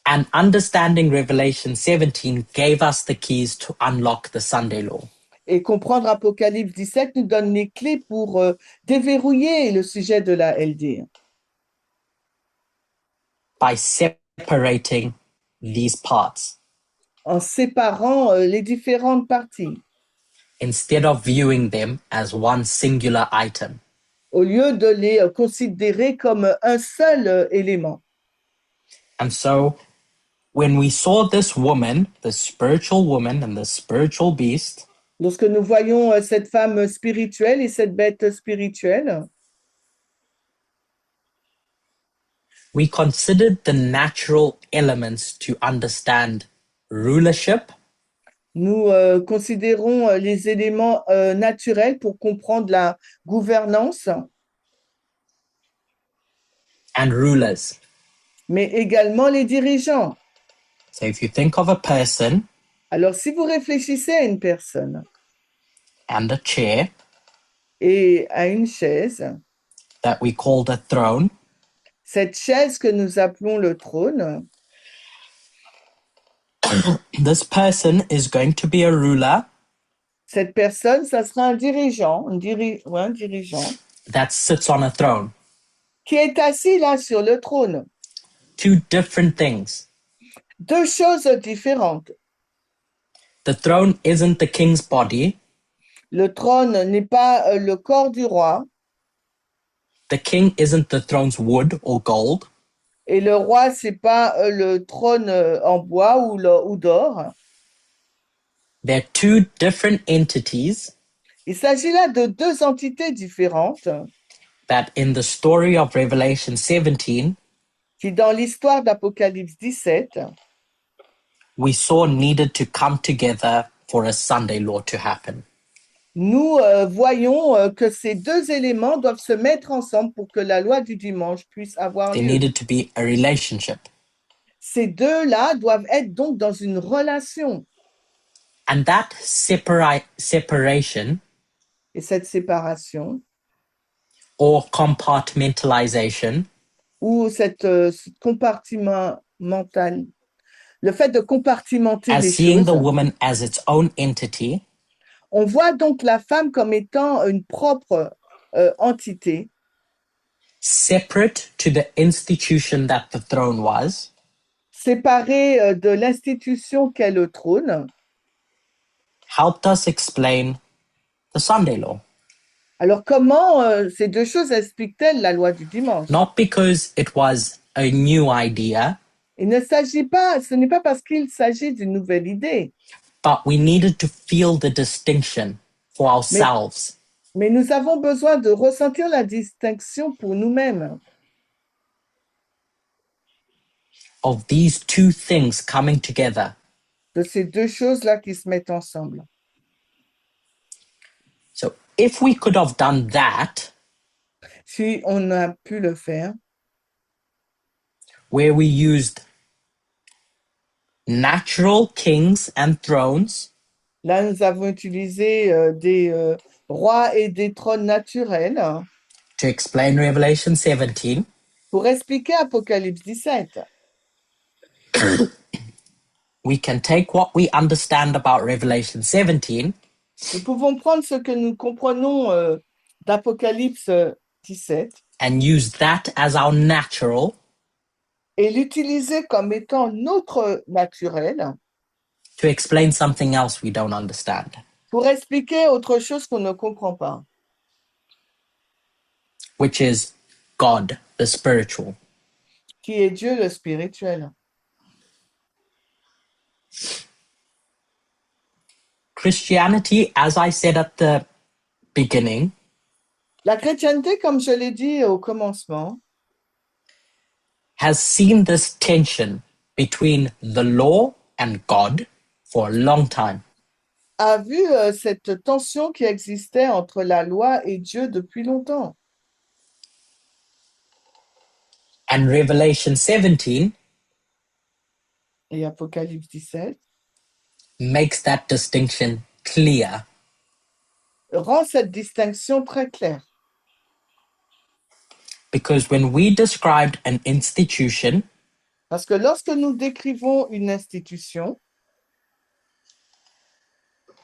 and understanding Revelation 17 gave us the keys to unlock the Sunday law. Et comprendre Apocalypse 17 nous donne les clés pour déverrouiller le sujet de la LD, By separating these parts, en séparant les différentes parties, instead of viewing them as one singular item. au lieu de les considérer comme un seul élément. And so when we saw this woman, the spiritual woman and the spiritual beast, Lorsque nous voyons cette femme spirituelle et cette bête spirituelle, we considered the natural elements to understand rulership, nous considérons les éléments naturels pour comprendre la gouvernance, and rulers. mais également les dirigeants. So if you think of a person Alors, si vous réfléchissez à une personne and a chair et à une chaise, that we called a throne, cette chaise que nous appelons le trône, this person is going to be a ruler cette personne, ça sera un dirigeant, un dirigeant that sits on a throne. qui est assis là sur le trône. Two different things. Deux choses différentes. The throne isn't the king's body. Le trône n'est pas le corps du roi The king isn't the throne's wood or gold. et le roi, c'est pas le trône en bois ou d'or. They're two different entities Il s'agit là de deux entités différentes that in the story of Revelation 17, qui, dans l'histoire d'Apocalypse 17, we saw needed to come together for a Sunday law to happen. nous voyons que ces deux éléments doivent se mettre ensemble pour que la loi du dimanche puisse avoir There lieu. needed to be a relationship. Ces deux-là doivent être donc dans une relation. And that separation Et cette séparation or compartmentalization ou cette compartimental, le fait de compartimenter as les seeing choses, the woman as its own entity on voit donc la femme comme étant une propre entité, separate to the institution that the throne was, séparée de l'institution qu'est le trône. helped us explain the Sunday law. Alors comment ces deux choses expliquent-elles la loi du dimanche? Not because it was a new idea, Il ne s'agit pas, ce n'est pas parce qu'il s'agit d'une nouvelle idée, but we needed to feel the distinction for ourselves. mais nous avons besoin de ressentir la distinction pour nous-mêmes Of these two things coming together. de ces deux choses-là qui se mettent ensemble. So if we could have done that, Si on a pu le faire, where we used natural kings and thrones là nous avons utilisé des rois et des trônes naturels to explain Revelation 17, pour expliquer Apocalypse 17. we can take what we understand about Revelation 17 Nous pouvons prendre ce que nous comprenons d'Apocalypse 17 and use that as our natural et l'utiliser comme étant notre naturel to explain something else we don't understand. pour expliquer autre chose qu'on ne comprend pas, Which is God, the spiritual. qui est Dieu le spirituel. Christianity, as I said at the beginning, La chrétienté, comme je l'ai dit au commencement, has seen this tension between the law and God for a long time. a vu cette tension qui existait entre la loi et Dieu depuis longtemps. And Revelation 17 Et Apocalypse 17 makes that distinction clear. rend cette distinction très claire. Because when we described an institution, Parce que lorsque nous décrivons une institution,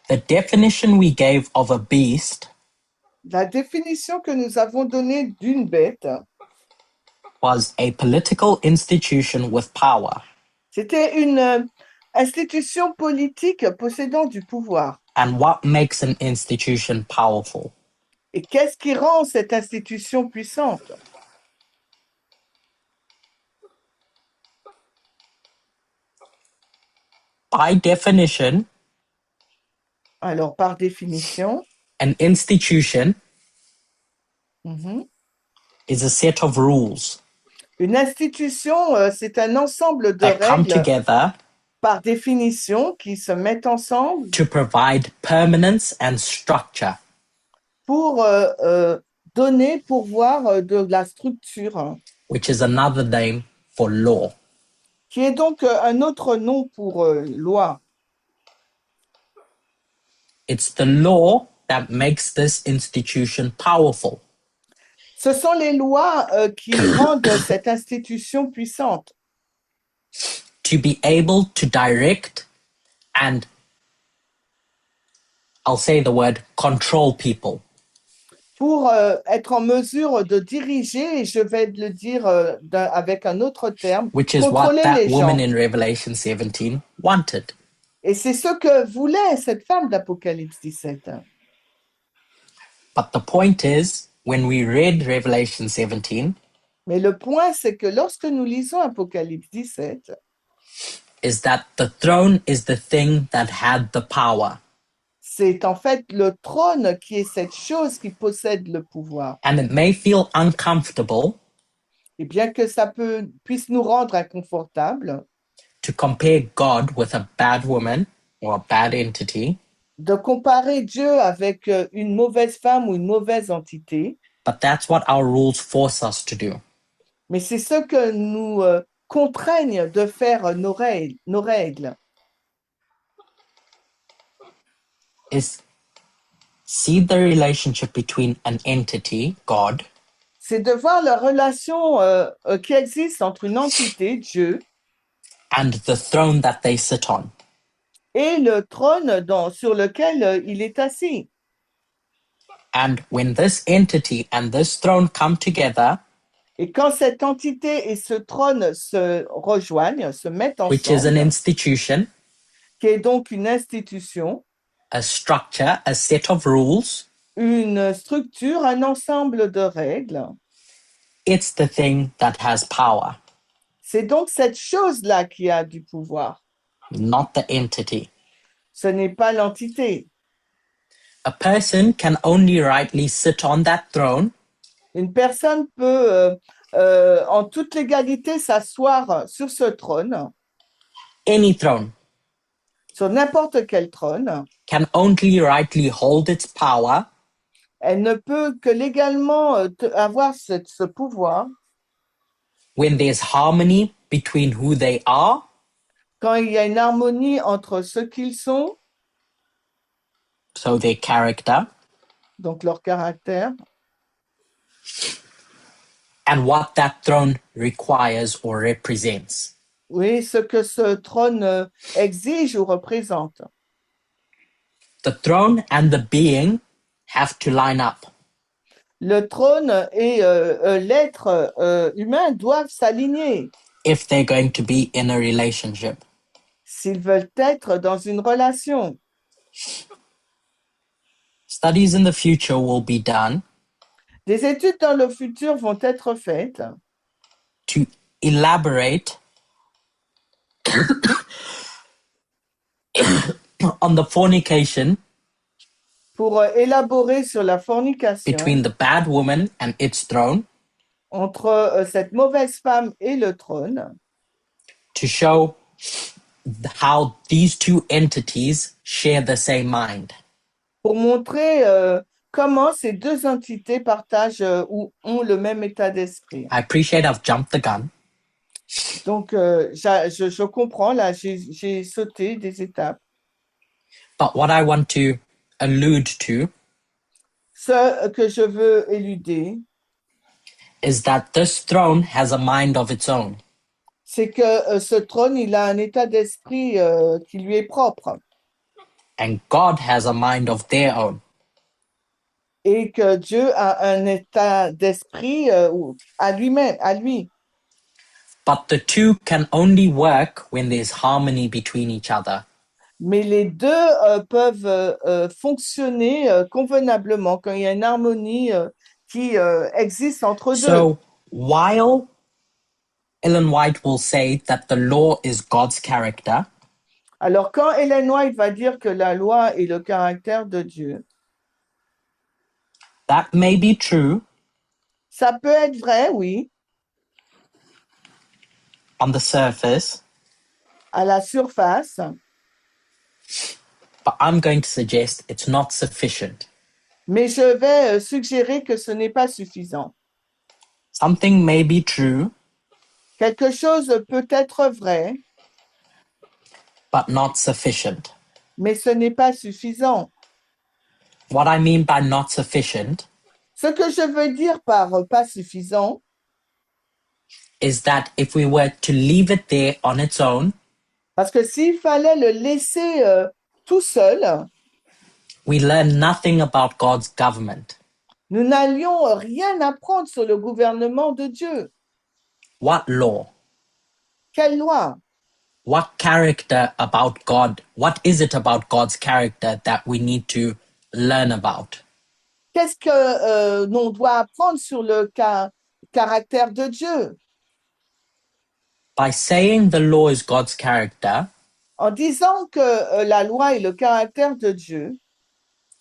the definition we gave of a beast la définition que nous avons donnée d'une bête, was a political institution with power. c'était une institution politique possédant du pouvoir. And what makes an institution powerful? Et qu'est-ce qui rend cette institution puissante? By definition, Alors, par définition, an institution mhm, is a set of rules une institution, c'est un ensemble de that come règles, together par définition, qui se mettent ensemble to provide permanence and structure. pour donner, pourvoir de la structure, Which is another name for law. qui est donc un autre nom pour loi. It's the law that makes this institution powerful. Ce sont les lois qui rendent cette institution puissante, To be able to direct and, I'll say the word, control people. pour être en mesure de diriger, et je vais le dire avec un autre terme, Which is what contrôler that les gens. woman in Revelation 17 wanted. Et c'est ce que voulait cette femme d'Apocalypse 17. But the point is, when we read Revelation 17, Mais le point, c'est que lorsque nous lisons Apocalypse 17, is that the throne is the thing that had the power. c'est en fait le trône qui est cette chose qui possède le pouvoir. And it may feel uncomfortable Et bien que ça puisse nous rendre inconfortables to compare God with a bad woman or a bad entity, de comparer Dieu avec une mauvaise femme ou une mauvaise entité, but that's what our rules force us to do. mais c'est ce que nous contraignent de faire nos règles. Is see the relationship between an entity, God, C'est de voir la relation qui existe entre une entité, Dieu, and the throne that they sit on. et le trône sur lequel il est assis. And when this entity and this throne come together, Et quand cette entité et ce trône se rejoignent, se mettent which is an ensemble, institution, qui est donc une institution, a structure, a set of rules, une structure, un ensemble de règles, it's the thing that has power, c'est donc cette chose-là qui a du pouvoir. not the entity. Ce n'est pas l'entité. A person can only rightly sit on that throne Une personne peut, en toute légalité, s'asseoir sur ce trône, any throne, sur n'importe quel trône. can only rightly hold its power Elle ne peut que légalement avoir ce pouvoir when there's harmony between who they are quand il y a une harmonie entre ce qu'ils sont, so their character, donc leur caractère, and what that throne requires or represents. oui, ce que ce trône exige ou représente. The throne and the being have to line up. Le trône et l'être humain doivent s'aligner If they're going to be in a relationship. s'ils veulent être dans une relation. Studies in the future will be done Des études dans le futur vont être faites to elaborate on the fornication pour élaborer sur la fornication between the bad woman and its throne, entre cette mauvaise femme et le trône, to show how these two entities share the same mind. pour montrer comment ces deux entités partagent ou ont le même état d'esprit. I appreciate I've jumped the gun, Donc, je comprends, là, j'ai sauté des étapes. but what I want to allude to Ce que je veux éluder, is that this throne has a mind of its own. c'est que ce trône, il a un état d'esprit qui lui est propre And God has a mind of their own. et que Dieu a un état d'esprit à lui-même, à lui. But the two can only work when there's harmony between each other. Mais les deux peuvent fonctionner convenablement quand il y a une harmonie qui existe entre deux. So while Ellen White will say that the law is God's character, Alors, quand Ellen White va dire que la loi est le caractère de Dieu, that may be true ça peut être vrai, oui, on the surface, à la surface, but I'm going to suggest it's not sufficient. mais je vais suggérer que ce n'est pas suffisant. Something may be true, Quelque chose peut être vrai, but not sufficient. mais ce n'est pas suffisant. What I mean by not sufficient Ce que je veux dire par pas suffisant, is that if we were to leave it there on its own, parce que s'il fallait le laisser tout seul, we learn nothing about God's government. nous n'allions rien apprendre sur le gouvernement de Dieu. What law? Quelle loi? What character about God? What is it about God's character that we need to learn about? Qu'est-ce que l'on doit apprendre sur le caractère de Dieu? By saying the law is God's character, En disant que la loi est le caractère de Dieu,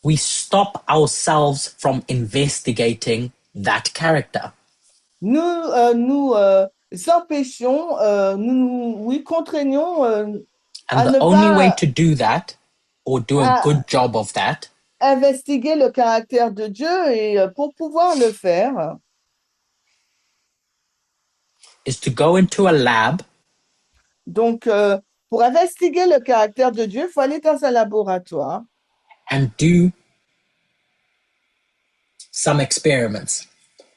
we stop ourselves from investigating that character. nous nous empêchons, oui, contraignons à And ne the only way pas to do that, or do a à good job of that, investiguer le caractère de Dieu et pour pouvoir le faire, is to go into a lab donc pour investiguer le caractère de Dieu, il faut aller dans un laboratoire and do some experiments.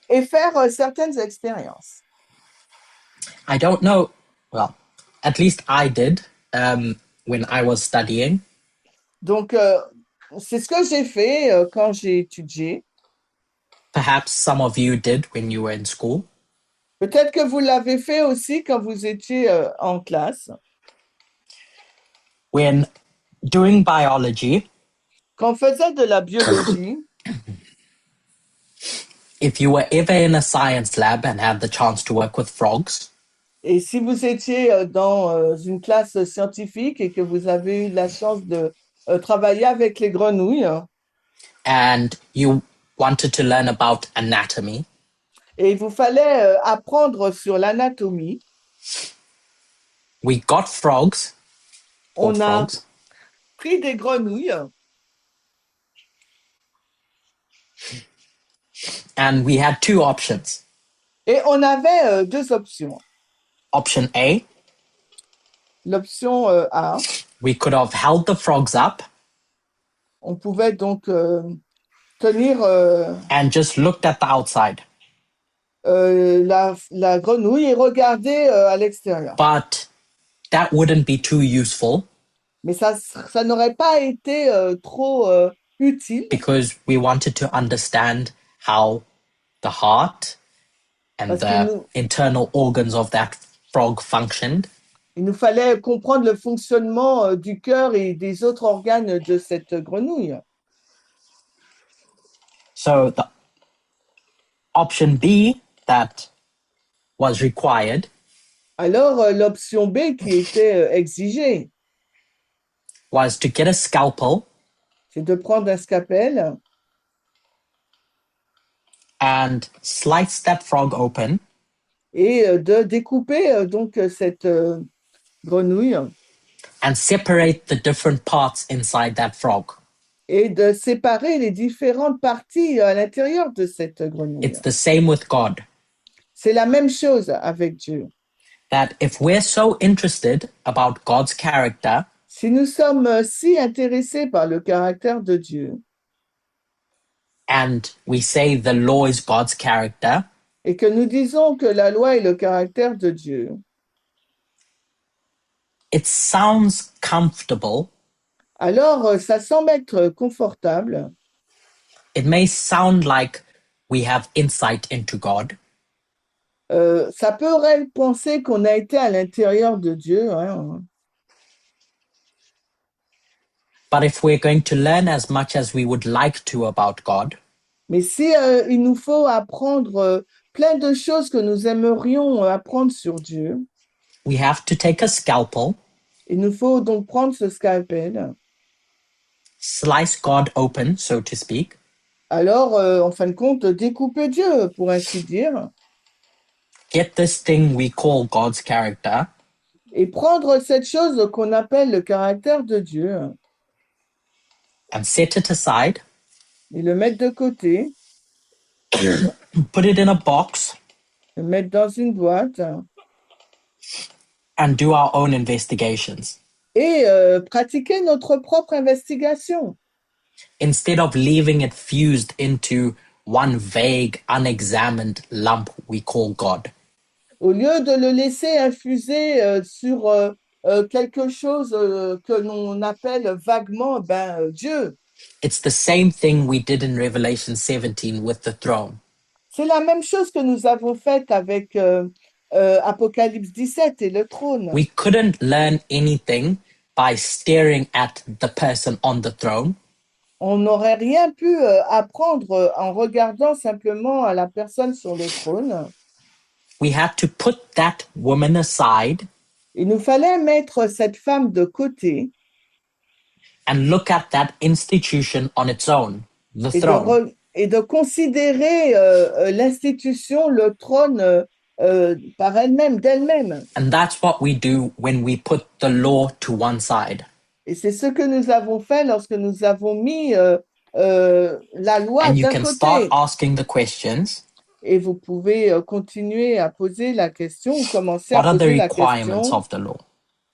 et faire certaines expériences. I don't know, well, at least I did when I was studying. Donc, c'est ce que j'ai fait quand j'ai étudié. Perhaps some of you did when you were in school. Peut-être que vous l'avez fait aussi quand vous étiez en classe. When doing biology, Quand on faisait de la biologie, if you were ever in a science lab and had the chance to work with frogs, et si vous étiez dans une classe scientifique et que vous avez eu la chance de travailler avec les grenouilles, and you wanted to learn about anatomy, et il vous fallait apprendre sur l'anatomie, we got frogs, or on a frogs, pris des grenouilles and we had two options. et on avait deux options. Option A, L'option A, we could have held the frogs up on pouvait donc tenir and just looked at the outside. la grenouille et regarder à l'extérieur. But that wouldn't be too useful Mais ça n'aurait pas été trop utile because we wanted to understand how the heart and parce the internal organs of that frog functioned. il nous fallait comprendre le fonctionnement du cœur et des autres organes de cette grenouille. So the option B that was required Alors, l'option B qui était exigée, was to get a scalpel c'est de prendre un scalpel and slice that frog open et de découper donc cette grenouille and separate the different parts inside that frog. et de séparer les différentes parties à l'intérieur de cette grenouille. It's the same with God. C'est la même chose avec Dieu. That if we're so interested about God's character, Si nous sommes si intéressés par le caractère de Dieu and we say the law is God's character, et que nous disons que la loi est le caractère de Dieu, it sounds comfortable. alors ça semble être confortable. It may sound like we have insight into God, Ça pourrait penser qu'on a été à l'intérieur de Dieu, hein. but if we're going to learn as much as we would like to about God, Mais si il nous faut apprendre plein de choses que nous aimerions apprendre sur Dieu, we have to take a scalpel, il nous faut donc prendre ce scalpel. slice God open, so to speak, Alors, en fin de compte, découper Dieu, pour ainsi dire, get this thing we call God's character, et prendre cette chose qu'on appelle le caractère de Dieu and set it aside, et le mettre de côté, put it in a box, le mettre dans une boîte and do our own investigations. et pratiquer notre propre investigation. Instead of leaving it fused into one vague, unexamined lump we call God. Au lieu de le laisser infuser sur quelque chose que l'on appelle vaguement Dieu. It's the same thing we did in Revelation 17 with the throne. C'est la même chose que nous avons faite avec Apocalypse 17 et le trône. We couldn't learn anything by staring at the person on the throne. On n'aurait rien pu apprendre en regardant simplement à la personne sur le trône. We had to put that woman aside Il nous fallait mettre cette femme de côté and look at that institution on its own, the et throne. et de considérer l'institution, le trône par elle-même, d'elle-même. And that's what we do when we put the law to one side. Et c'est ce que nous avons fait lorsque nous avons mis la loi And you d'un can start côté. asking the questions. Et vous pouvez continuer à poser la question ou commencer What à are the poser la requirements question. of the law?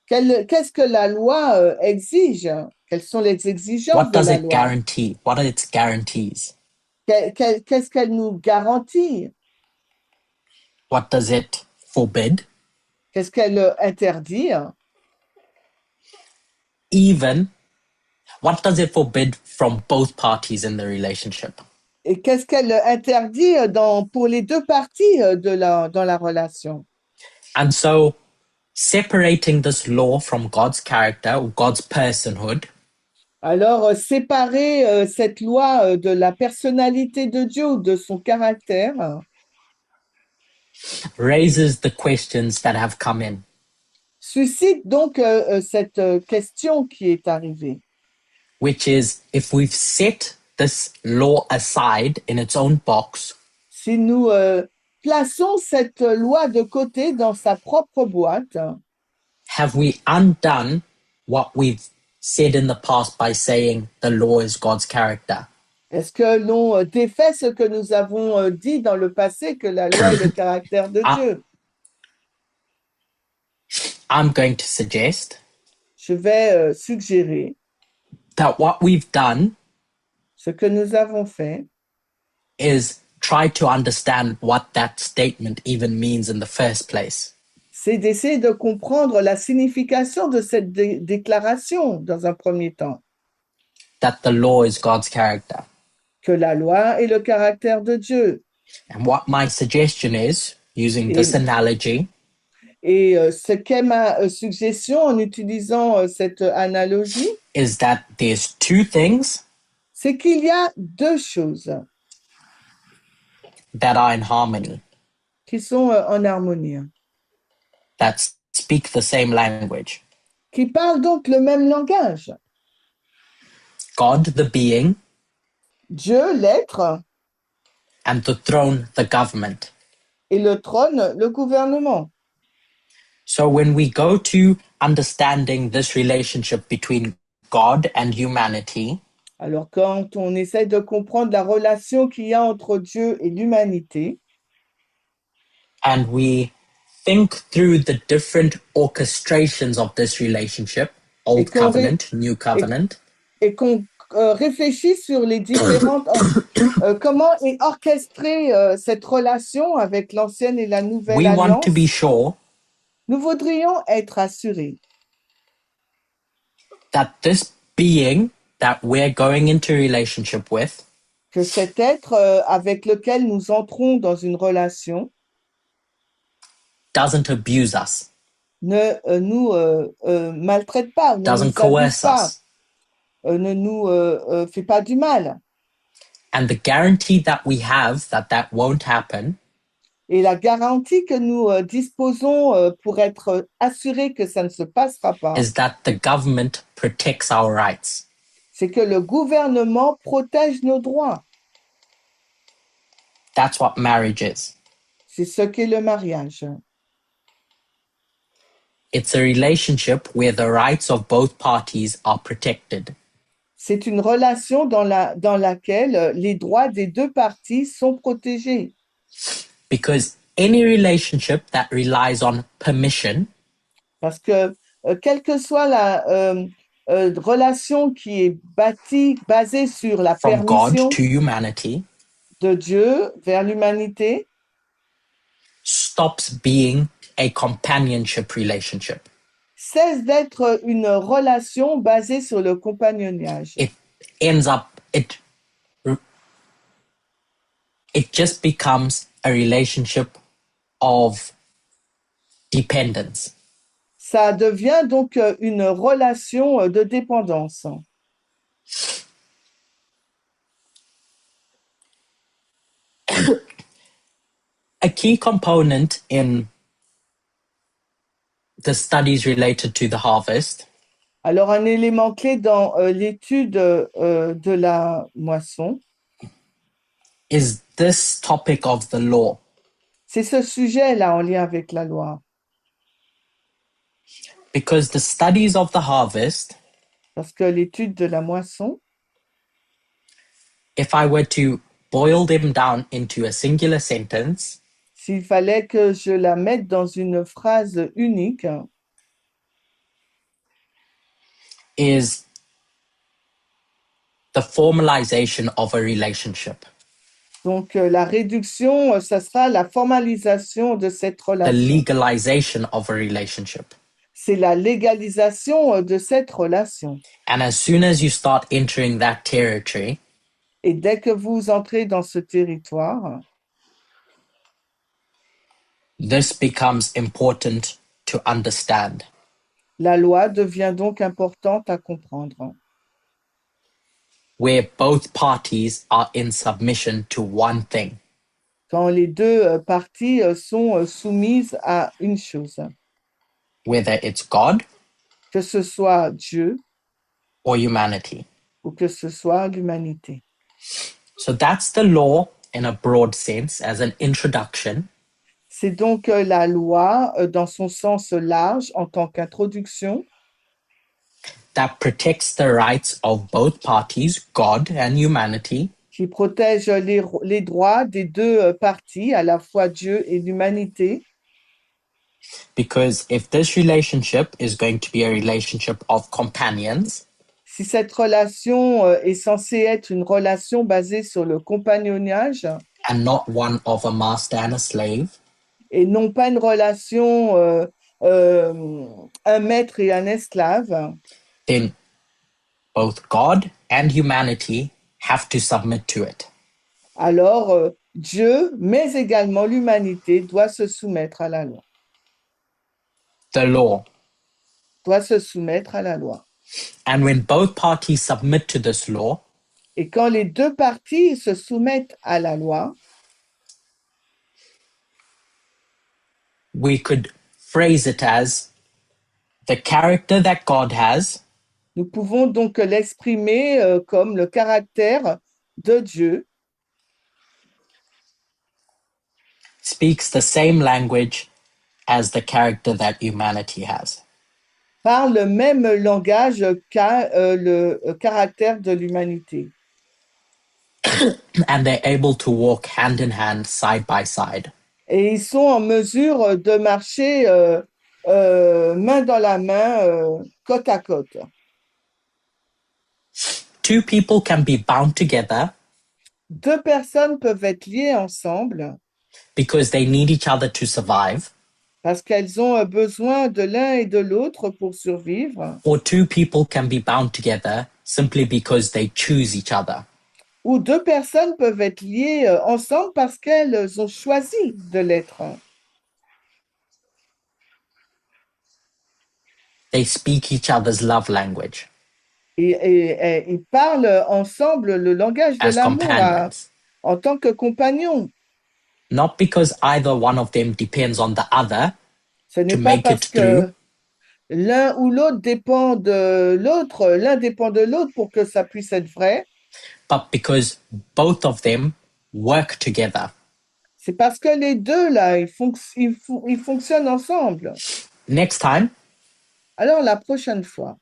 Qu'est-ce que la loi exige? Quelles sont les exigences What de does la it loi? guarantee? What are its guarantees? Qu'est-ce qu'elle nous garantit? What does it forbid? Qu'est-ce qu'elle interdit? Even, what does it forbid from both parties in the relationship? Et qu'est-ce qu'elle interdit pour les deux parties dans la relation? And so, separating this law from God's character or God's personhood Alors, séparer cette loi de la personnalité de Dieu ou de son caractère raises the questions that have come in. suscite donc cette question qui est arrivée. Which is, if we've set this law aside in its own box, Si nous plaçons cette loi de côté dans sa propre boîte, have we undone what we've said in the past by saying the law is God's character? est-ce que l'on défait ce que nous avons dit dans le passé, que la loi est le caractère de Dieu? I'm going to suggest Je vais suggérer that what we've done ce que nous avons fait, is try to understand what that statement even means in the first place. c'est d'essayer de comprendre la signification de cette déclaration dans un premier temps, That the law is God's character. que la loi est le caractère de Dieu. And what my suggestion is, using this analogy, Et ce qu'est ma suggestion en utilisant cette analogie, is that there's two things c'est qu'il y a deux choses that are in harmony. qui sont en harmonie. that speak the same language. qui parlent donc le même langage. God, the being, Dieu, l'être, and the throne, the government. et le trône, le gouvernement. So when we go to understanding this relationship between God and humanity, Alors, quand on essaie de comprendre la relation qu'il y a entre Dieu et l'humanité, and we think through the different orchestrations of this relationship, Old Covenant, New Covenant, et qu'on réfléchit sur les différentes comment est orchestrée cette relation avec l'ancienne et la nouvelle we want alliance, to be sure nous voudrions être assurés that this being that we're going into relationship with que cet être avec lequel nous entrons dans une relation doesn't abuse us, ne nous maltraite pas, ne doesn't nous abuse coerce pas, us. ne nous fait pas du mal. And the guarantee that we have that that won't happen Et la garantie que nous disposons pour être assurés que ça ne se passera pas, is that the government protects our rights. c'est que le gouvernement protège nos droits. That's what marriage is. C'est ce qu'est le mariage. It's a relationship where the rights of both parties are protected. C'est une relation dans laquelle les droits des deux parties sont protégés. Because any relationship that relies on permission Parce que quelle que soit la relation qui est basée sur la from God permission to humanity de Dieu vers l'humanité, stops being a companionship relationship. cesse d'être une relation basée sur le compagnonnage. It ends up, it just becomes a relationship of dependence. Ça devient donc une relation de dépendance. A key component in the studies related to the harvest Alors, un élément clé dans l'étude de la moisson, is this topic of the law. c'est ce sujet-là en lien avec la loi. Because the studies of the harvest, Parce que l'étude de la moisson, if I were to boil them down into a singular sentence, s'il fallait que je la mette dans une phrase unique, is the formalization of a relationship, donc la réduction, ça sera la formalisation de cette the relation. legalization of a relationship. C'est la légalisation de cette relation. And as soon as you start entering that territory, Et dès que vous entrez dans ce territoire, this becomes important to understand. la loi devient donc importante à comprendre, Where both parties are in submission to one thing. quand les deux parties sont soumises à une chose, Whether it's God que ce soit Dieu or humanity. ou que ce soit l'humanité. So that's the law in a broad sense as an introduction. C'est donc la loi dans son sens large en tant qu'introduction That protects the rights of both parties, God and humanity, qui protège les droits des deux parties, à la fois Dieu et l'humanité. because if this relationship is going to be a relationship of companions, Si cette relation est censée être une relation basée sur le compagnonnage and not one of a master and a slave, et non pas une relation un maître et un esclave, then both God and humanity have to submit to it. alors Dieu, mais également l'humanité, doit se soumettre à la loi. The law. Doit se soumettre à la loi. And when both parties submit to this law, Et quand les deux parties se soumettent à la loi, we could phrase it as the character that God has Nous pouvons donc l'exprimer comme le caractère de Dieu speaks the same language as the character that humanity has. parle le même langage qu'a le caractère de l'humanité. And they're able to walk hand in hand, side by side. Et ils sont en mesure de marcher main dans la main, côte à côte. Two people can be bound together Deux personnes peuvent être liées ensemble because they need each other to survive, parce qu'elles ont besoin de l'un et de l'autre pour survivre, or two people can be bound together simply because they choose each other. ou deux personnes peuvent être liées ensemble parce qu'elles ont choisi de l'être. They speak each other's love language Et ils parlent ensemble le langage de as l'amour companions, en tant que compagnons. not because either one of them depends on the other Ce to n'est pas make it parce through, que l'un ou l'autre dépend de l'autre, l'un dépend de l'autre pour que ça puisse être vrai. but because both of them work together. C'est parce que les deux, là, ils fonctionnent ensemble. Next time, Alors, la prochaine fois,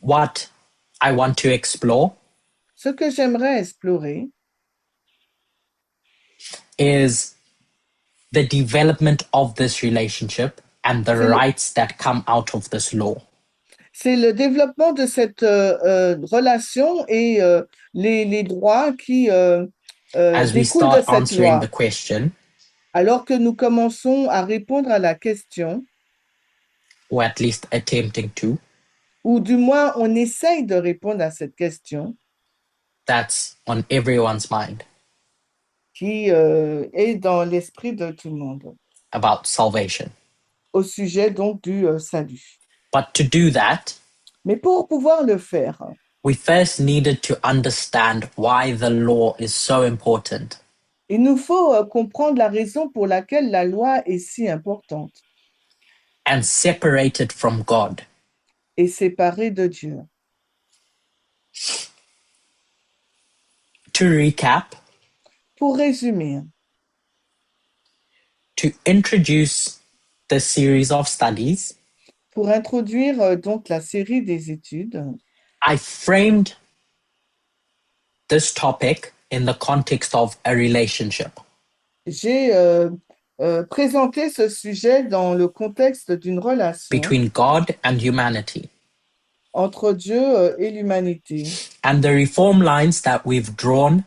what I want to explore ce que j'aimerais explorer, is the development of this relationship and the rights that come out of this law. c'est le développement de cette relation et les droits qui As we découlent de start cette answering loi. the question, Alors que nous commençons à répondre à la question, or at least attempting to, ou du moins on essaye de répondre à cette question that's on everyone's mind qui est dans l'esprit de tout le monde, about salvation. au sujet donc du salut. But to do that, Mais pour pouvoir le faire, we first needed to understand why the law is so important. il nous faut comprendre la raison pour laquelle la loi est si importante And separate it from God. et séparée de Dieu. To recap, Pour résumer, to introduce the series of studies, pour introduire donc la série des études, I framed this topic in the context of a relationship. j'ai présenté ce sujet dans le contexte d'une relation Between God and humanity. entre Dieu et l'humanité. And the reform lines that we've drawn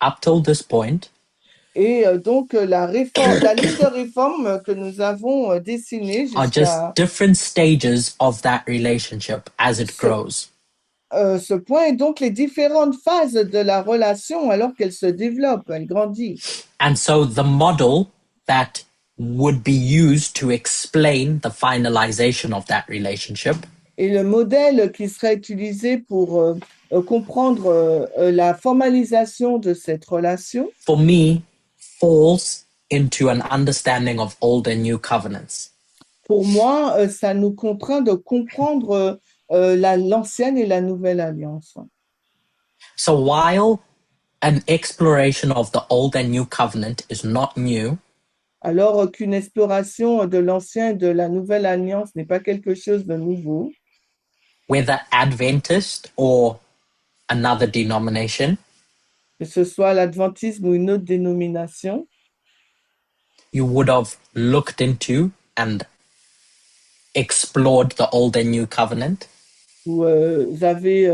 up till this point Et donc la ligne de réforme que nous avons dessinée are jusqu'à just different stages of that relationship as it grows. Ce point est donc les différentes phases de la relation alors qu'elle se développe, elle grandit. And so the model that would be used to explain the finalization of that relationship Et le modèle qui serait utilisé pour comprendre la formalisation de cette relation, for me falls into an understanding of old and new covenants. pour moi, ça nous contraint de comprendre l'ancienne et la nouvelle alliance. So while an exploration of the old and new covenant is not new, Alors qu'une exploration de l'ancien et de la nouvelle alliance n'est pas quelque chose de nouveau, whether Adventist or another denomination, que ce soit l'adventisme ou une autre dénomination, you would have looked into and explored the old and new covenant. vous avez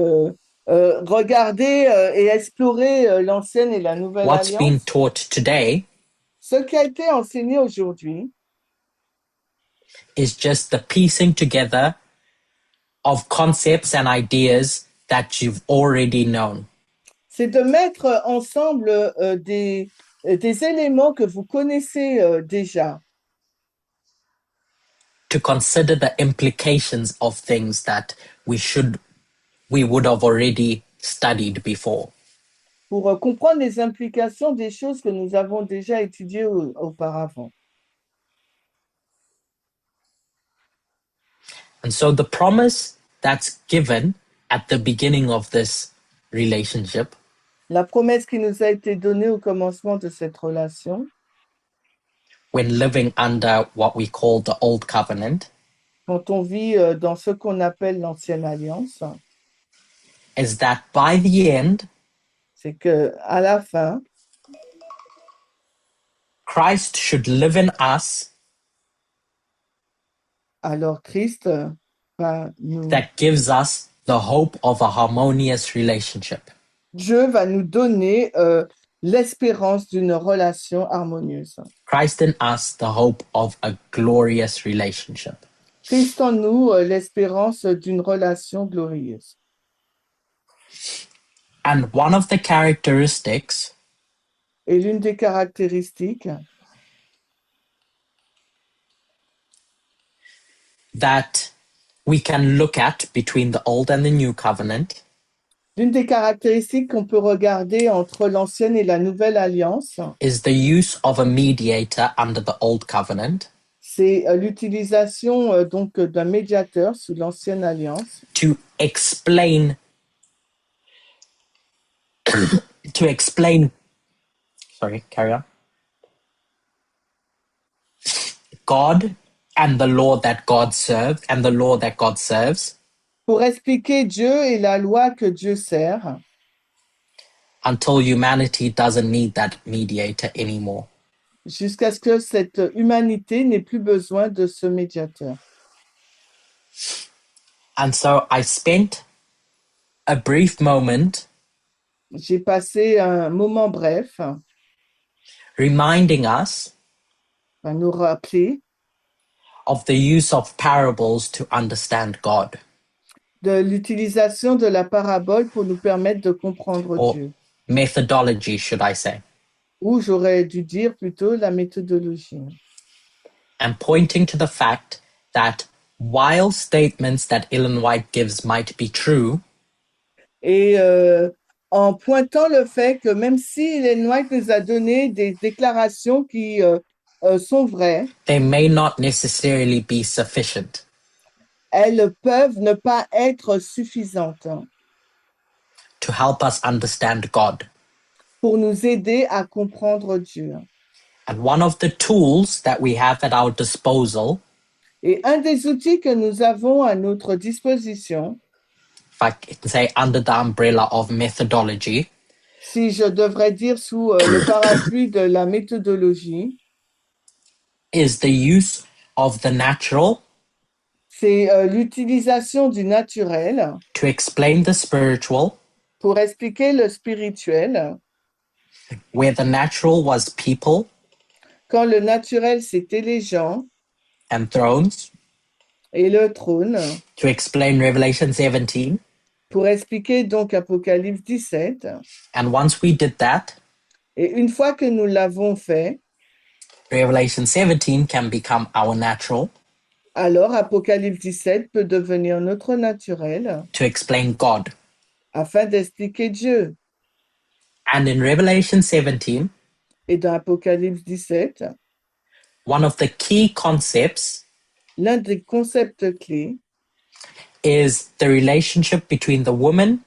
regardé et exploré l'ancienne et la nouvelle What's being alliance. taught today Ce qui a été enseigné aujourd'hui, is just the piecing together of concepts and ideas that you've already known. c'est de mettre ensemble des éléments que vous connaissez déjà, To consider the implications of things that we would have already studied before. pour comprendre les implications des choses que nous avons déjà étudiées auparavant. And so the promise that's given at the beginning of this relationship La promesse qui nous a été donnée au commencement de cette relation, when living under what we call the old covenant quand on vit dans ce qu'on appelle l'ancienne alliance, is that by the end, c'est que à la fin, Christ should live in us alors Christ va nous, that gives us the hope of a harmonious relationship. Dieu va nous donner l'espérance d'une relation harmonieuse. Christ in us, the hope of a glorious relationship. Christ en nous, l'espérance d'une relation glorieuse. And one of the characteristics Et l'une des caractéristiques that we can look at between the old and the new covenant L'une des caractéristiques qu'on peut regarder entre l'ancienne et la nouvelle alliance, is the use of a mediator under the old covenant c'est l'utilisation donc d'un médiateur sous l'ancienne alliance to explain to explain sorry, carry on. God and the law that God served and the law that God serves pour expliquer Dieu et la loi que Dieu sert until humanity doesn't need that mediator anymore. jusqu'à ce que cette humanité n'ait plus besoin de ce médiateur. And so I spent a brief moment J'ai passé un moment bref reminding us à nous rappeler of the use of parables to understand God, de l'utilisation de la parabole pour nous permettre de comprendre or Dieu. methodology, should I say, Ou j'aurais dû dire plutôt la méthodologie. and pointing to the fact that while statements that Ellen White gives might be true, Et en pointant le fait que même si Ellen White nous a donné des déclarations qui sont vraies, they may not necessarily be sufficient. elles peuvent ne pas être suffisantes To help us understand God. pour nous aider à comprendre Dieu. And one of the tools that we have at our disposal, Et un des outils que nous avons à notre disposition, if I can say under the umbrella of methodology, si je devrais dire sous le parapluie de la méthodologie, is the use of the natural c'est l'utilisation du naturel to explain the spiritual, pour expliquer le spirituel. where the natural was people Quand le naturel, c'était les gens and thrones, et le trône, to explain Revelation 17. pour expliquer donc Apocalypse 17. And once we did that, Et une fois que nous l'avons fait, Revelation 17 can become our natural alors Apocalypse 17 peut devenir notre naturel to explain God. afin d'expliquer Dieu. And in Revelation 17, Et dans Apocalypse 17, one of the key concepts l'un des concepts clés, is the relationship between the woman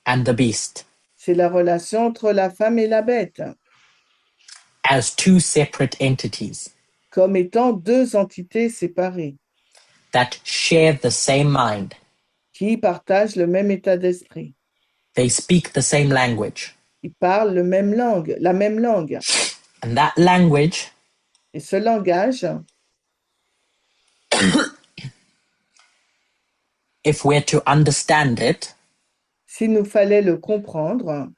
and the beast c'est la relation entre la femme et la bête, as two separate entities comme étant deux entités séparées that share the same mind. qui partagent le même état d'esprit. They speak the same language. Ils parlent la même langue. And that language Et ce langage, if we're to understand it, s'il nous fallait le comprendre,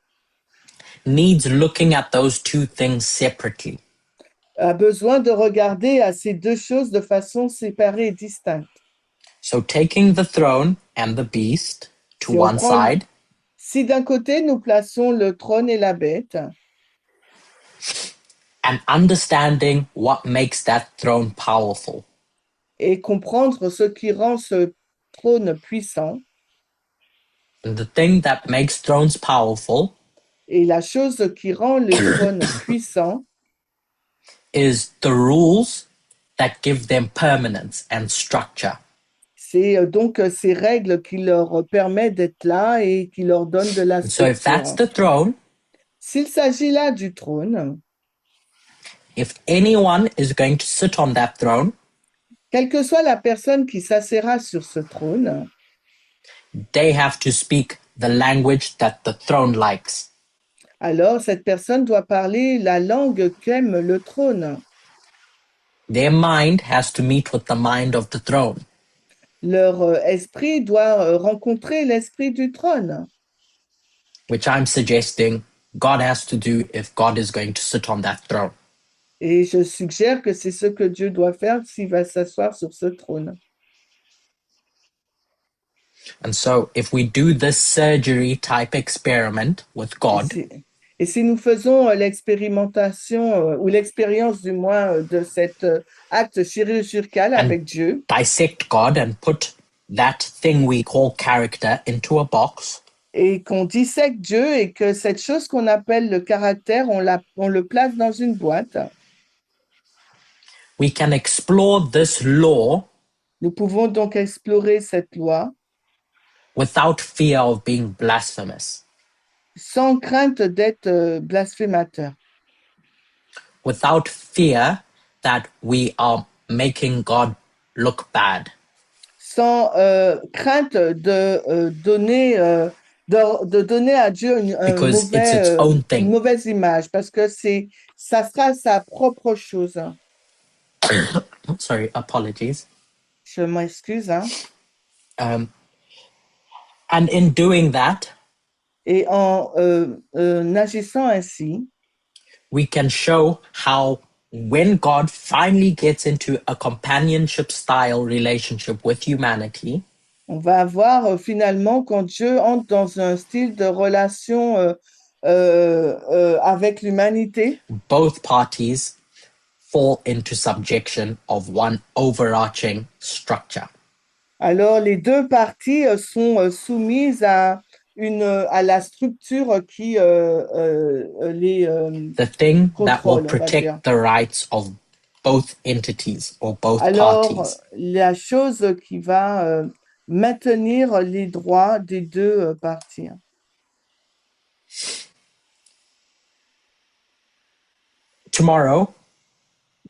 needs looking at those two things separately. a besoin de regarder à ces deux choses de façon séparée et distincte. So taking the throne and the beast to Si on one prend- side, Si d'un côté nous plaçons le trône et la bête, and understanding what makes that throne powerful. et comprendre ce qui rend ce trône puissant, And the thing that makes thrones powerful et la chose qui rend les trônes puissants, is the rules that give them permanence and structure. C'est donc ces règles qui leur permettent d'être là et qui leur donnent de la So if that's structure. the throne, S'il s'agit là du trône, if anyone is going to sit on that throne, quelle que soit la personne qui s'assiera sur ce trône, they have to speak the language that the throne likes. alors cette personne doit parler la langue qu'aime le trône. Their mind has to meet with the mind of the throne. Leur esprit doit rencontrer l'esprit du trône. Which I'm suggesting God has to do if God is going to sit on that throne. Et je suggère que c'est ce que Dieu doit faire s'il va s'asseoir sur ce trône. And so if we do this surgery type experiment with God, Et si nous faisons l'expérimentation ou l'expérience du moins de cet acte chirurgical avec Dieu, dissect God and put that thing we call character into a box, et qu'on dissèque Dieu et que cette chose qu'on appelle le caractère, on le place dans une boîte, we can explore this law nous pouvons donc explorer cette loi without fear of being blasphemous, sans crainte d'être blasphémateur, without fear that we are making God look bad. sans crainte de donner à Dieu Because it's its own une thing. mauvaise image, parce que ça sera sa propre chose. Sorry, apologies. Je m'excuse, hein. And in doing that, Et en agissant ainsi, we can show how when God finally gets into a companionship style relationship with humanity, on va avoir finalement, quand Dieu entre dans un style de relation avec l'humanité, both parties fall into subjection of one overarching structure. alors les deux parties sont soumises à la structure qui les The thing that will contrôle, on va dire. protect the rights of both entities or both Alors, parties. la chose qui va maintenir les droits des deux parties. Tomorrow,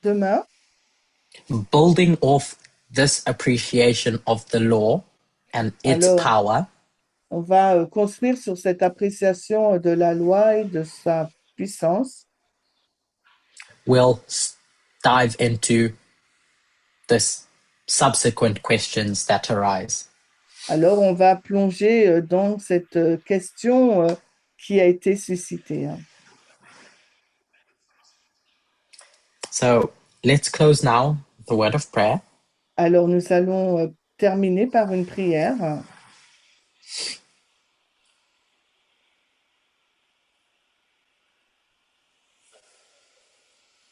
Demain, building off this appreciation of the law and its alors, power, on va construire sur cette appréciation de la loi et de sa puissance. we'll dive into the subsequent questions that arise. Alors, on va plonger dans cette question qui a été suscitée. So let's close now with a word of prayer. Alors, nous allons terminer par une prière.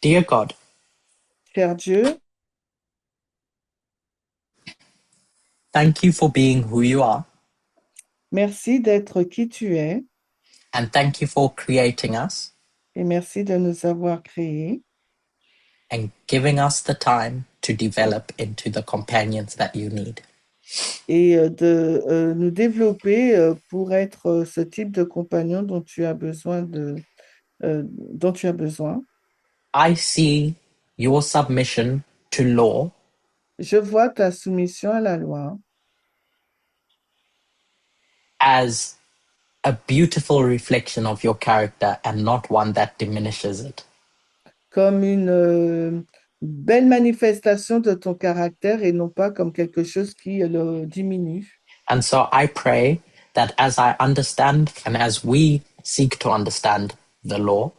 Dear God, Cher Dieu, thank you for being who you are, merci d'être qui tu es and thank you for creating us et merci de nous avoir créés and giving us the time to develop into the companions that you need. et de nous développer pour être ce type de compagnon dont tu as besoin dont tu as besoin. I see your submission to law Je vois ta soumission à la loi as a beautiful reflection of your character and not one that diminishes it. comme une belle manifestation de ton caractère et non pas comme quelque chose qui le diminue. And so I pray that as I understand and as we seek to understand the law,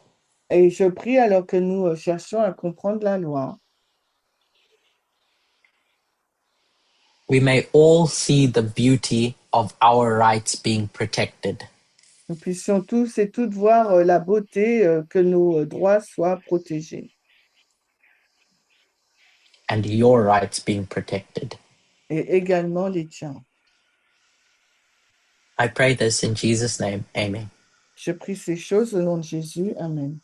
Et je prie alors que nous cherchons à comprendre la loi, we may all see the beauty of our rights being protected. nous puissions tous et toutes voir la beauté que nos droits soient protégés And your rights being protected. et également les tiens. I pray this in Jesus' name. Amen. Je prie ces choses au nom de Jésus. Amen.